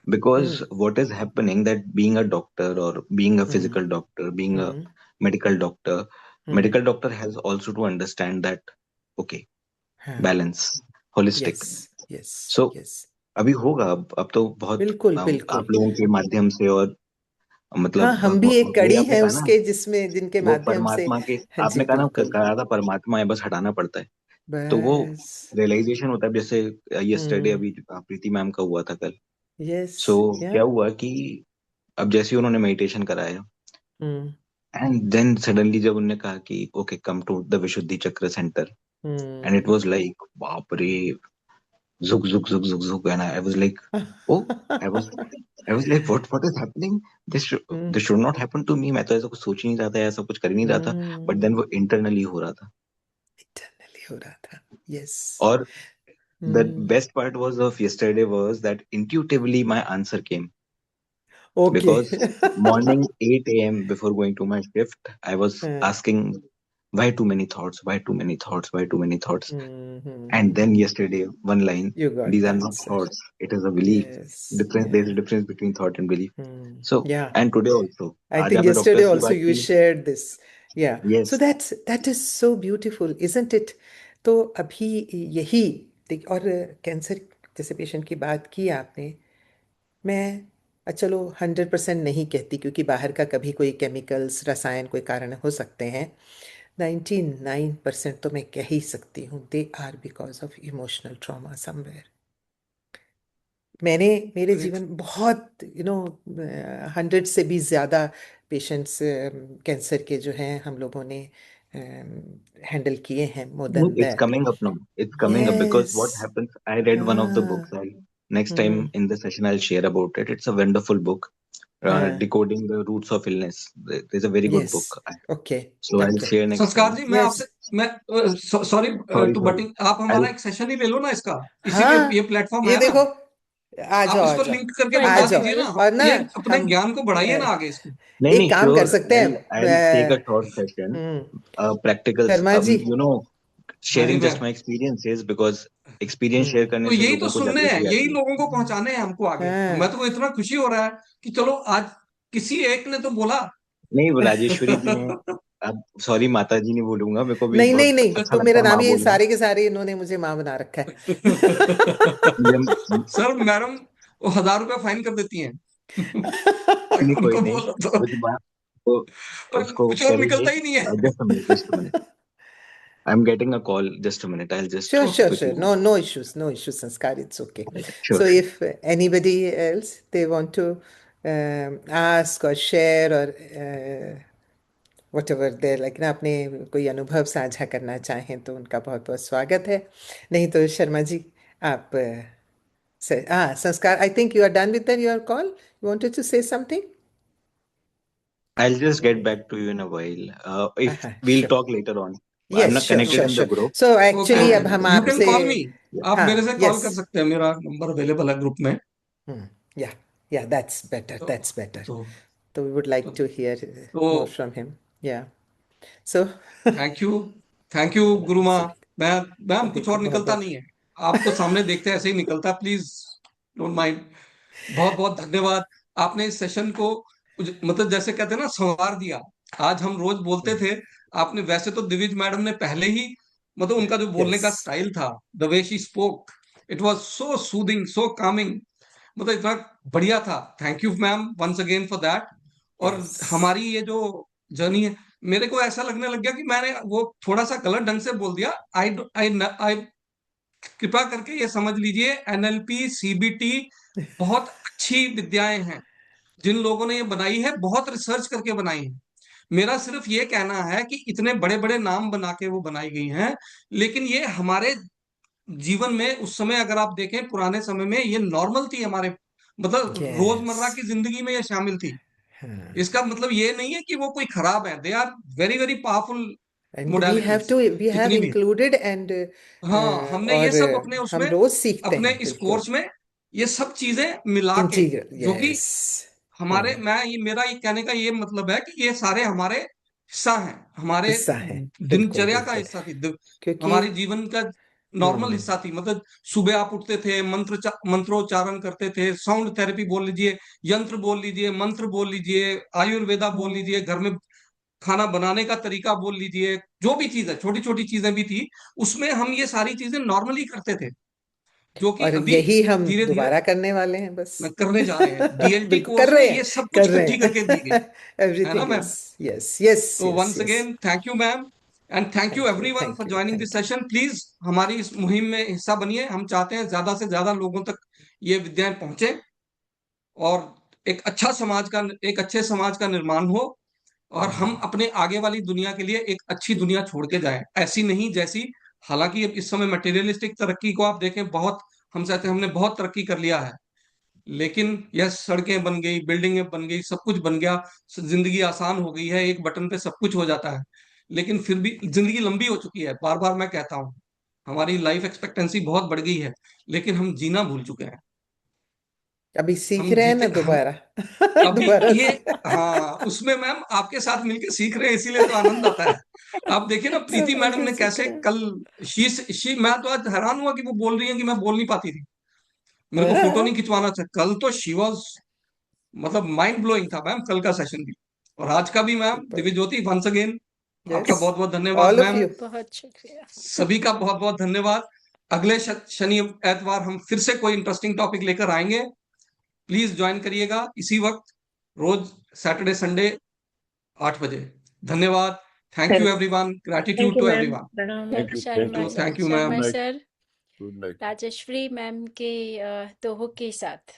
[SPEAKER 9] because
[SPEAKER 5] Hmm.
[SPEAKER 9] what is happening, that being a doctor or being a
[SPEAKER 5] Hmm.
[SPEAKER 9] physical doctor, being a
[SPEAKER 5] Hmm.
[SPEAKER 9] medical doctor,
[SPEAKER 5] Hmm.
[SPEAKER 9] medical doctor has also to understand that, okay,
[SPEAKER 5] हाँ,
[SPEAKER 9] balance, holistic.
[SPEAKER 5] yes, yes,
[SPEAKER 9] So
[SPEAKER 5] yes.
[SPEAKER 9] अभी होगा, अब तो बहुत
[SPEAKER 5] बिल्कुल
[SPEAKER 9] आप
[SPEAKER 5] बिल्कुल।
[SPEAKER 9] लोगों के माध्यम से, और
[SPEAKER 5] हाँ,
[SPEAKER 9] मतलब
[SPEAKER 5] हम भी एक
[SPEAKER 9] वही
[SPEAKER 5] कड़ी
[SPEAKER 9] आपने
[SPEAKER 5] हैं
[SPEAKER 9] कहा ना,
[SPEAKER 5] उसके, जिसमें जिनके
[SPEAKER 9] वो
[SPEAKER 5] माध्यम से।
[SPEAKER 9] परमात्मा के,
[SPEAKER 5] हाँ जी,
[SPEAKER 9] आपने कहा ना,
[SPEAKER 5] बिल्कुल।
[SPEAKER 9] कहा था परमात्मा है, बस हटाना पड़ता है, तो वो
[SPEAKER 5] बस।
[SPEAKER 9] रियलाइजेशन होता है। जैसे यस्टरडे
[SPEAKER 5] हम्म।
[SPEAKER 9] अभी प्रीति मैम का हुआ था कल,
[SPEAKER 5] यस।
[SPEAKER 9] सो
[SPEAKER 5] या।
[SPEAKER 9] क्या हुआ कि अब जैसे ही उन्होंने मेडिटेशन कराया,
[SPEAKER 5] हम्म।
[SPEAKER 9] एंड देन सडनली जब उन्होंने कहा कि okay come to the Vishuddhi chakra centre, and it was like बाप रे, जुक जुक जुक जुक जुक, and I was like, oh, I was I was like what is happening, this should not happen to me, मैं तो ऐसा कुछ सोच ही नहीं रहा था, ऐसा कुछ कर ही नहीं रहा था, बट देन वो इंटरनली हो रहा था।
[SPEAKER 5] इंटरनली हो रहा था। यस।
[SPEAKER 9] और the best part was of yesterday was that intuitively my answer came,
[SPEAKER 5] okay.
[SPEAKER 9] because morning 8 a.m. before going to my shift, I was asking why too many thoughts, why too many thoughts, why too many thoughts. And then yesterday, one line,
[SPEAKER 5] You got
[SPEAKER 9] these
[SPEAKER 5] the
[SPEAKER 9] are not
[SPEAKER 5] answer.
[SPEAKER 9] thoughts, it is a belief.
[SPEAKER 5] Yes.
[SPEAKER 9] Difference, there's a difference between thought and belief. So,
[SPEAKER 5] Yeah.
[SPEAKER 9] and today also,
[SPEAKER 5] I
[SPEAKER 9] आज
[SPEAKER 5] think
[SPEAKER 9] आपने
[SPEAKER 5] yesterday
[SPEAKER 9] doctors की
[SPEAKER 5] also
[SPEAKER 9] बात
[SPEAKER 5] you
[SPEAKER 9] की,
[SPEAKER 5] shared this. Yeah.
[SPEAKER 9] yes,
[SPEAKER 5] So that is so beautiful, isn't it? तो अभी यही और cancer जैसे पेशेंट की बात की आपने, मैं चलो 100% नहीं कहती, क्योंकि बाहर का कभी कोई केमिकल्स, रसायन कोई कारण हो सकते हैं। 99% तो मैं कह ही सकती हूँ, they are because of emotional trauma somewhere. मैंने मेरे जीवन बहुत 100 से भी ज़्यादा पेशेंट्स कैंसर के जो हैं हम लोगों ने हैंडल किए हैं, more
[SPEAKER 9] no,
[SPEAKER 5] then
[SPEAKER 9] it's
[SPEAKER 5] that.
[SPEAKER 9] coming up now. It's coming up because
[SPEAKER 5] यस।
[SPEAKER 9] what happens, I read one of the books.
[SPEAKER 5] हाँ।
[SPEAKER 9] Next time in the session, I'll share about it. It's a wonderful book,
[SPEAKER 5] हाँ।
[SPEAKER 9] Decoding the Roots of Illness. There's a very good
[SPEAKER 5] yes.
[SPEAKER 9] book.
[SPEAKER 5] Okay.
[SPEAKER 9] So I'll
[SPEAKER 5] okay.
[SPEAKER 9] share next
[SPEAKER 1] संस्कार
[SPEAKER 9] time.
[SPEAKER 1] जी, मैं
[SPEAKER 5] yes.
[SPEAKER 1] आपसे, मैं sorry
[SPEAKER 9] Sorry,
[SPEAKER 1] to
[SPEAKER 9] sorry.
[SPEAKER 1] बटिंग, आप
[SPEAKER 9] I'll
[SPEAKER 1] हमारा एक session ही ले लो ना इसका, इसी पे ये
[SPEAKER 5] हाँ,
[SPEAKER 1] प्लेटफॉर्म
[SPEAKER 5] ये
[SPEAKER 1] है ना,
[SPEAKER 5] देखो, आ
[SPEAKER 1] आप
[SPEAKER 5] जाओ आ
[SPEAKER 1] इसको
[SPEAKER 5] जाओ
[SPEAKER 1] लिंक करके
[SPEAKER 7] Fine,
[SPEAKER 5] आ
[SPEAKER 1] बता
[SPEAKER 7] fine,
[SPEAKER 5] जाओ।
[SPEAKER 1] दीजिए
[SPEAKER 7] fine.
[SPEAKER 1] ना,
[SPEAKER 5] और ना
[SPEAKER 1] ये अपने
[SPEAKER 5] हम
[SPEAKER 1] ज्ञान को बढ़ाइए ना आगे इसको।
[SPEAKER 9] नहीं
[SPEAKER 5] एक
[SPEAKER 9] नहीं,
[SPEAKER 5] काम कर
[SPEAKER 9] sure.
[SPEAKER 5] सकते हैं।
[SPEAKER 9] I'll take a short session. Practicals.
[SPEAKER 5] Sharma ji.
[SPEAKER 9] You know,
[SPEAKER 1] हाँ जी
[SPEAKER 9] sharing just
[SPEAKER 1] ma'am,
[SPEAKER 9] my experiences, because experience share करने
[SPEAKER 1] तो
[SPEAKER 9] से
[SPEAKER 1] यही तो
[SPEAKER 9] लोगों को
[SPEAKER 1] सुनने हैं,
[SPEAKER 9] जागृति
[SPEAKER 1] यही
[SPEAKER 9] आती है।
[SPEAKER 1] लोगों को पहुंचाने हैं हमको आगे। मैं तो इतना खुशी हो रहा है कि चलो आज किसी एक ने तो बोला।
[SPEAKER 9] नहीं, वो राजेश्वरी जी ने, अब सॉरी माता जी नहीं बोलूंगा, मेरे को भी
[SPEAKER 5] नहीं नहीं
[SPEAKER 9] बहुत
[SPEAKER 5] नहीं,
[SPEAKER 9] अच्छा
[SPEAKER 5] तो
[SPEAKER 9] लगता
[SPEAKER 5] मेरा
[SPEAKER 9] है
[SPEAKER 5] नाम
[SPEAKER 9] माँ
[SPEAKER 5] ही
[SPEAKER 9] बोलना।
[SPEAKER 5] सारे के सारे इन्होंने मुझे माँ बना रखा है।
[SPEAKER 9] ये-
[SPEAKER 1] सर मैडम वो 1,000 रुपया फाइन कर देती हैं
[SPEAKER 9] नहीं,
[SPEAKER 1] अगर
[SPEAKER 9] कोई
[SPEAKER 1] उनको
[SPEAKER 9] नहीं,
[SPEAKER 1] बोलो तो,
[SPEAKER 9] वो जो बात, तो
[SPEAKER 1] पर
[SPEAKER 9] उसको
[SPEAKER 1] कुछ और
[SPEAKER 9] करेंगे।
[SPEAKER 1] निकलता ही नहीं है।
[SPEAKER 9] Just a minute, just a minute, I am getting a call, just a minute, I just
[SPEAKER 5] Sure, sure,
[SPEAKER 9] quickly.
[SPEAKER 5] sure. No issues, no issues, Sanskar. It's okay.
[SPEAKER 9] Sure
[SPEAKER 5] So
[SPEAKER 9] sure.
[SPEAKER 5] if anybody else they want to ask or share or whatever they like ना, अपने कोई अनुभव साझा करना चाहें तो उनका बहुत बहुत स्वागत है। नहीं तो शर्मा जी, आप संस्कार, I think you are done with your call. You wanted to say something?
[SPEAKER 9] I'll just get back to you in a while. If we'll
[SPEAKER 5] Sure.
[SPEAKER 9] talk later on. I'm
[SPEAKER 5] Yes,
[SPEAKER 9] not
[SPEAKER 5] sure,
[SPEAKER 9] connected
[SPEAKER 5] sure,
[SPEAKER 9] in the
[SPEAKER 5] sure.
[SPEAKER 9] group.
[SPEAKER 5] So
[SPEAKER 1] okay
[SPEAKER 5] actually
[SPEAKER 1] okay,
[SPEAKER 5] अब हम
[SPEAKER 1] you can
[SPEAKER 5] आपसे
[SPEAKER 1] call मी, आप
[SPEAKER 5] हाँ,
[SPEAKER 1] मेरे से call
[SPEAKER 5] yes.
[SPEAKER 1] कर सकते हैं, मेरा नंबर अवेलेबल है ग्रुप में।
[SPEAKER 5] Yeah, yeah, that's better.
[SPEAKER 1] तो
[SPEAKER 5] That's better.
[SPEAKER 1] तो
[SPEAKER 5] So we would like
[SPEAKER 1] तो,
[SPEAKER 5] to hear
[SPEAKER 1] तो
[SPEAKER 5] more from him. Yeah. So
[SPEAKER 1] thank you गुरु माँ।
[SPEAKER 5] सभी
[SPEAKER 1] मैं मैम
[SPEAKER 5] सभी
[SPEAKER 1] कुछ
[SPEAKER 5] को
[SPEAKER 1] और
[SPEAKER 5] बहुत
[SPEAKER 1] निकलता
[SPEAKER 5] बहुत
[SPEAKER 1] नहीं है, आपको सामने देखते ऐसे ही निकलता, प्लीज डोंट माइंड। बहुत बहुत धन्यवाद, आपने इस सेशन को मतलब जैसे कहते हैं ना संवार दिया। आज हम रोज बोलते थे, आपने वैसे तो दिविज मैडम ने पहले ही, मतलब उनका जो बोलने का
[SPEAKER 5] yes,
[SPEAKER 1] स्टाइल था, the way she spoke, it was so soothing, so calming, मतलब इतना बढ़िया था। Thank you ma'am once again for that. और
[SPEAKER 5] yes.
[SPEAKER 1] हमारी ये जो जर्नी है, मेरे को ऐसा लगने लग गया कि मैंने वो थोड़ा सा गलत ढंग से बोल दिया। आई आई कृपया करके ये समझ लीजिए, एनएलपी सीबीटी बहुत अच्छी विद्याएं हैं, जिन लोगों ने ये बनाई है बहुत रिसर्च करके बनाई है। मेरा सिर्फ ये कहना है कि इतने बड़े बड़े नाम बना के वो बनाई गई हैं, लेकिन ये हमारे जीवन में उस समय अगर आप देखें पुराने समय में ये नॉर्मल थी, हमारे मतलब
[SPEAKER 5] यस,
[SPEAKER 1] रोजमर्रा की जिंदगी में ये शामिल थी।
[SPEAKER 5] हाँ,
[SPEAKER 1] इसका मतलब ये नहीं है कि वो कोई खराब है, they are very very powerful
[SPEAKER 5] and
[SPEAKER 1] modalities
[SPEAKER 5] we have
[SPEAKER 1] जितनी भी।
[SPEAKER 5] इंक्लूडेड एंड
[SPEAKER 1] हाँ, हमने ये
[SPEAKER 5] और
[SPEAKER 1] सब अपने
[SPEAKER 5] हम
[SPEAKER 1] उसमें,
[SPEAKER 5] रोज सीखते
[SPEAKER 1] अपने
[SPEAKER 5] हैं,
[SPEAKER 1] इस
[SPEAKER 5] बिल्कुल
[SPEAKER 1] कोर्स में ये सब चीजें मिला के,
[SPEAKER 5] इंटीग्रल,
[SPEAKER 1] जो कि
[SPEAKER 5] यस,
[SPEAKER 1] हमारे, मैं ये मेरा ये कहने का ये मतलब है कि ये सारे हमारे हिस्सा हैं, हमारे
[SPEAKER 5] हिस्सा है, बिल्कुल
[SPEAKER 1] दिनचर्या का
[SPEAKER 5] बिल्कुल,
[SPEAKER 1] हिस्सा थी,
[SPEAKER 5] क्योंकि
[SPEAKER 1] हमारे जीवन का नॉर्मल
[SPEAKER 5] हम्म
[SPEAKER 1] हिस्सा थी। मतलब सुबह आप उठते थे, मंत्रोच्चारण करते थे, साउंड थेरेपी बोल लीजिए, यंत्र बोल लीजिए, मंत्र बोल लीजिए, आयुर्वेदा बोल लीजिए, घर में खाना बनाने का तरीका बोल लीजिए, जो भी चीज है, छोटी छोटी चीजें भी थी, उसमें हम ये सारी चीजें नॉर्मली करते थे, जो कि
[SPEAKER 5] और
[SPEAKER 1] अभी
[SPEAKER 5] यही हम
[SPEAKER 1] धीरे धीरे
[SPEAKER 5] दोबारा करने वाले हैं बस।
[SPEAKER 1] करने जा रहे हैं। डीएलटी
[SPEAKER 5] बिल्कुल कर
[SPEAKER 1] कोर्स में
[SPEAKER 5] रहे हैं,
[SPEAKER 1] ये सब
[SPEAKER 5] कर
[SPEAKER 1] कुछ
[SPEAKER 5] रहे
[SPEAKER 1] इकट्ठी करके दी गई
[SPEAKER 5] हैं।
[SPEAKER 1] है ना
[SPEAKER 5] everything
[SPEAKER 1] ma'am?
[SPEAKER 5] Is, yes yes
[SPEAKER 1] तो
[SPEAKER 5] yes
[SPEAKER 1] once
[SPEAKER 5] yes,
[SPEAKER 1] again thank you ma'am, and thank you everyone for joining this
[SPEAKER 5] thank you,
[SPEAKER 1] session. Please हमारी इस मुहिम में हिस्सा बनिए, हम चाहते हैं ज्यादा से ज्यादा लोगों तक ये विद्याएं पहुंचे और एक अच्छा समाज का, एक अच्छे समाज का निर्माण हो, और हम अपने आगे वाली दुनिया के लिए एक अच्छी दुनिया छोड़ के जाएं, ऐसी नहीं जैसी, हालांकि अब इस समय मटेरियलिस्टिक तरक्की को आप देखें, बहुत हम चाहते हैं, हमने बहुत तरक्की कर लिया है, लेकिन यह सड़कें बन गई, बिल्डिंगें बन गई, सब कुछ बन गया, जिंदगी आसान हो गई है, एक बटन पे सब कुछ हो जाता है, लेकिन फिर भी जिंदगी लंबी हो चुकी है, बार बार मैं कहता हूँ, हमारी लाइफ एक्सपेक्टेंसी बहुत बढ़ गई है, लेकिन हम जीना भूल चुके हैं।
[SPEAKER 5] अभी सीख
[SPEAKER 1] हम
[SPEAKER 5] रहे हैं
[SPEAKER 1] जीते
[SPEAKER 5] ना
[SPEAKER 1] हम
[SPEAKER 5] दोबारा।
[SPEAKER 1] अभी
[SPEAKER 5] दोबारा
[SPEAKER 1] ये,
[SPEAKER 5] से।
[SPEAKER 1] हाँ, उसमें मैम आपके साथ मिलके सीख रहे हैं, इसीलिए तो आनंद आता है। आप देखिए ना,
[SPEAKER 5] सब
[SPEAKER 1] प्रीति मैडम
[SPEAKER 5] मिलके
[SPEAKER 1] ने
[SPEAKER 5] सीख
[SPEAKER 1] कैसे
[SPEAKER 5] रहे हैं।
[SPEAKER 1] कल, शी मैं तो आज हैरान हुआ कि वो बोल रही है कि मैं बोल नहीं पाती थी, मेरे को फोटो
[SPEAKER 5] हाँ,
[SPEAKER 1] नहीं खिंचवाना था, कल तो शी वॉज, मतलब माइंड ब्लोइंग था मैम कल का सेशन भी, और आज का भी। मैम
[SPEAKER 5] सुपर,
[SPEAKER 1] दिव्य ज्योति, वंस अगेन आपका
[SPEAKER 5] यस,
[SPEAKER 1] बहुत बहुत धन्यवाद
[SPEAKER 5] ऑल ऑफ
[SPEAKER 1] मैम,
[SPEAKER 5] यू,
[SPEAKER 2] बहुत बहुत शुक्रिया।
[SPEAKER 1] सभी का बहुत बहुत धन्यवाद। अगले शनि एतवार हम फिर से कोई इंटरेस्टिंग टॉपिक लेकर आएंगे, प्लीज ज्वाइन करिएगा इसी वक्त, रोज सैटरडे संडे 8 बजे। धन्यवाद। Thank you everyone,
[SPEAKER 7] thank
[SPEAKER 1] gratitude
[SPEAKER 7] you
[SPEAKER 1] to
[SPEAKER 7] ma'am,
[SPEAKER 1] everyone.
[SPEAKER 7] प्रणाम।
[SPEAKER 8] Thank you, thank
[SPEAKER 2] Sharma
[SPEAKER 8] you,
[SPEAKER 1] thank you
[SPEAKER 2] Sharma
[SPEAKER 1] ma'am.
[SPEAKER 8] Good night,
[SPEAKER 2] sir,
[SPEAKER 8] good night.
[SPEAKER 2] Rajshree ma'am के दोहों के साथ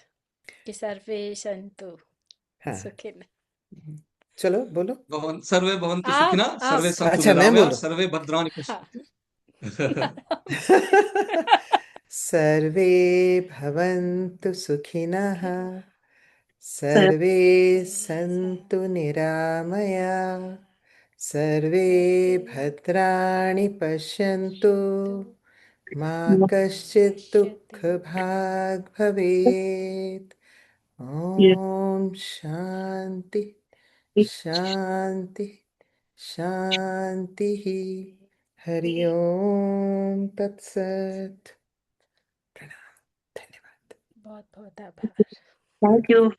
[SPEAKER 2] कि सर्वे संतु
[SPEAKER 5] हाँ,
[SPEAKER 2] सुखिन।
[SPEAKER 5] चलो बोलो।
[SPEAKER 1] सर्वे भवन्तु सुखिनः,
[SPEAKER 2] आप
[SPEAKER 1] सर्वे सन्तु
[SPEAKER 5] अच्छा, मैं
[SPEAKER 1] निरामयाः,
[SPEAKER 5] बोलूं।
[SPEAKER 1] सर्वे भद्राणि
[SPEAKER 2] हाँ।
[SPEAKER 1] पश्यन्तु।
[SPEAKER 5] सर्वे भवन्तु सुखिनः, सर्वे सन्तु निरामया, सर्वे भद्राणि पश्यन्तु, मा कश्चित् दुःखभाग् भवेत्। ॐ शान्ति शान्ति शान्तिः। हरि ओम तत्सत्। प्रणाम, धन्यवाद।
[SPEAKER 2] बहुत बहुत आभार।
[SPEAKER 7] Thank you.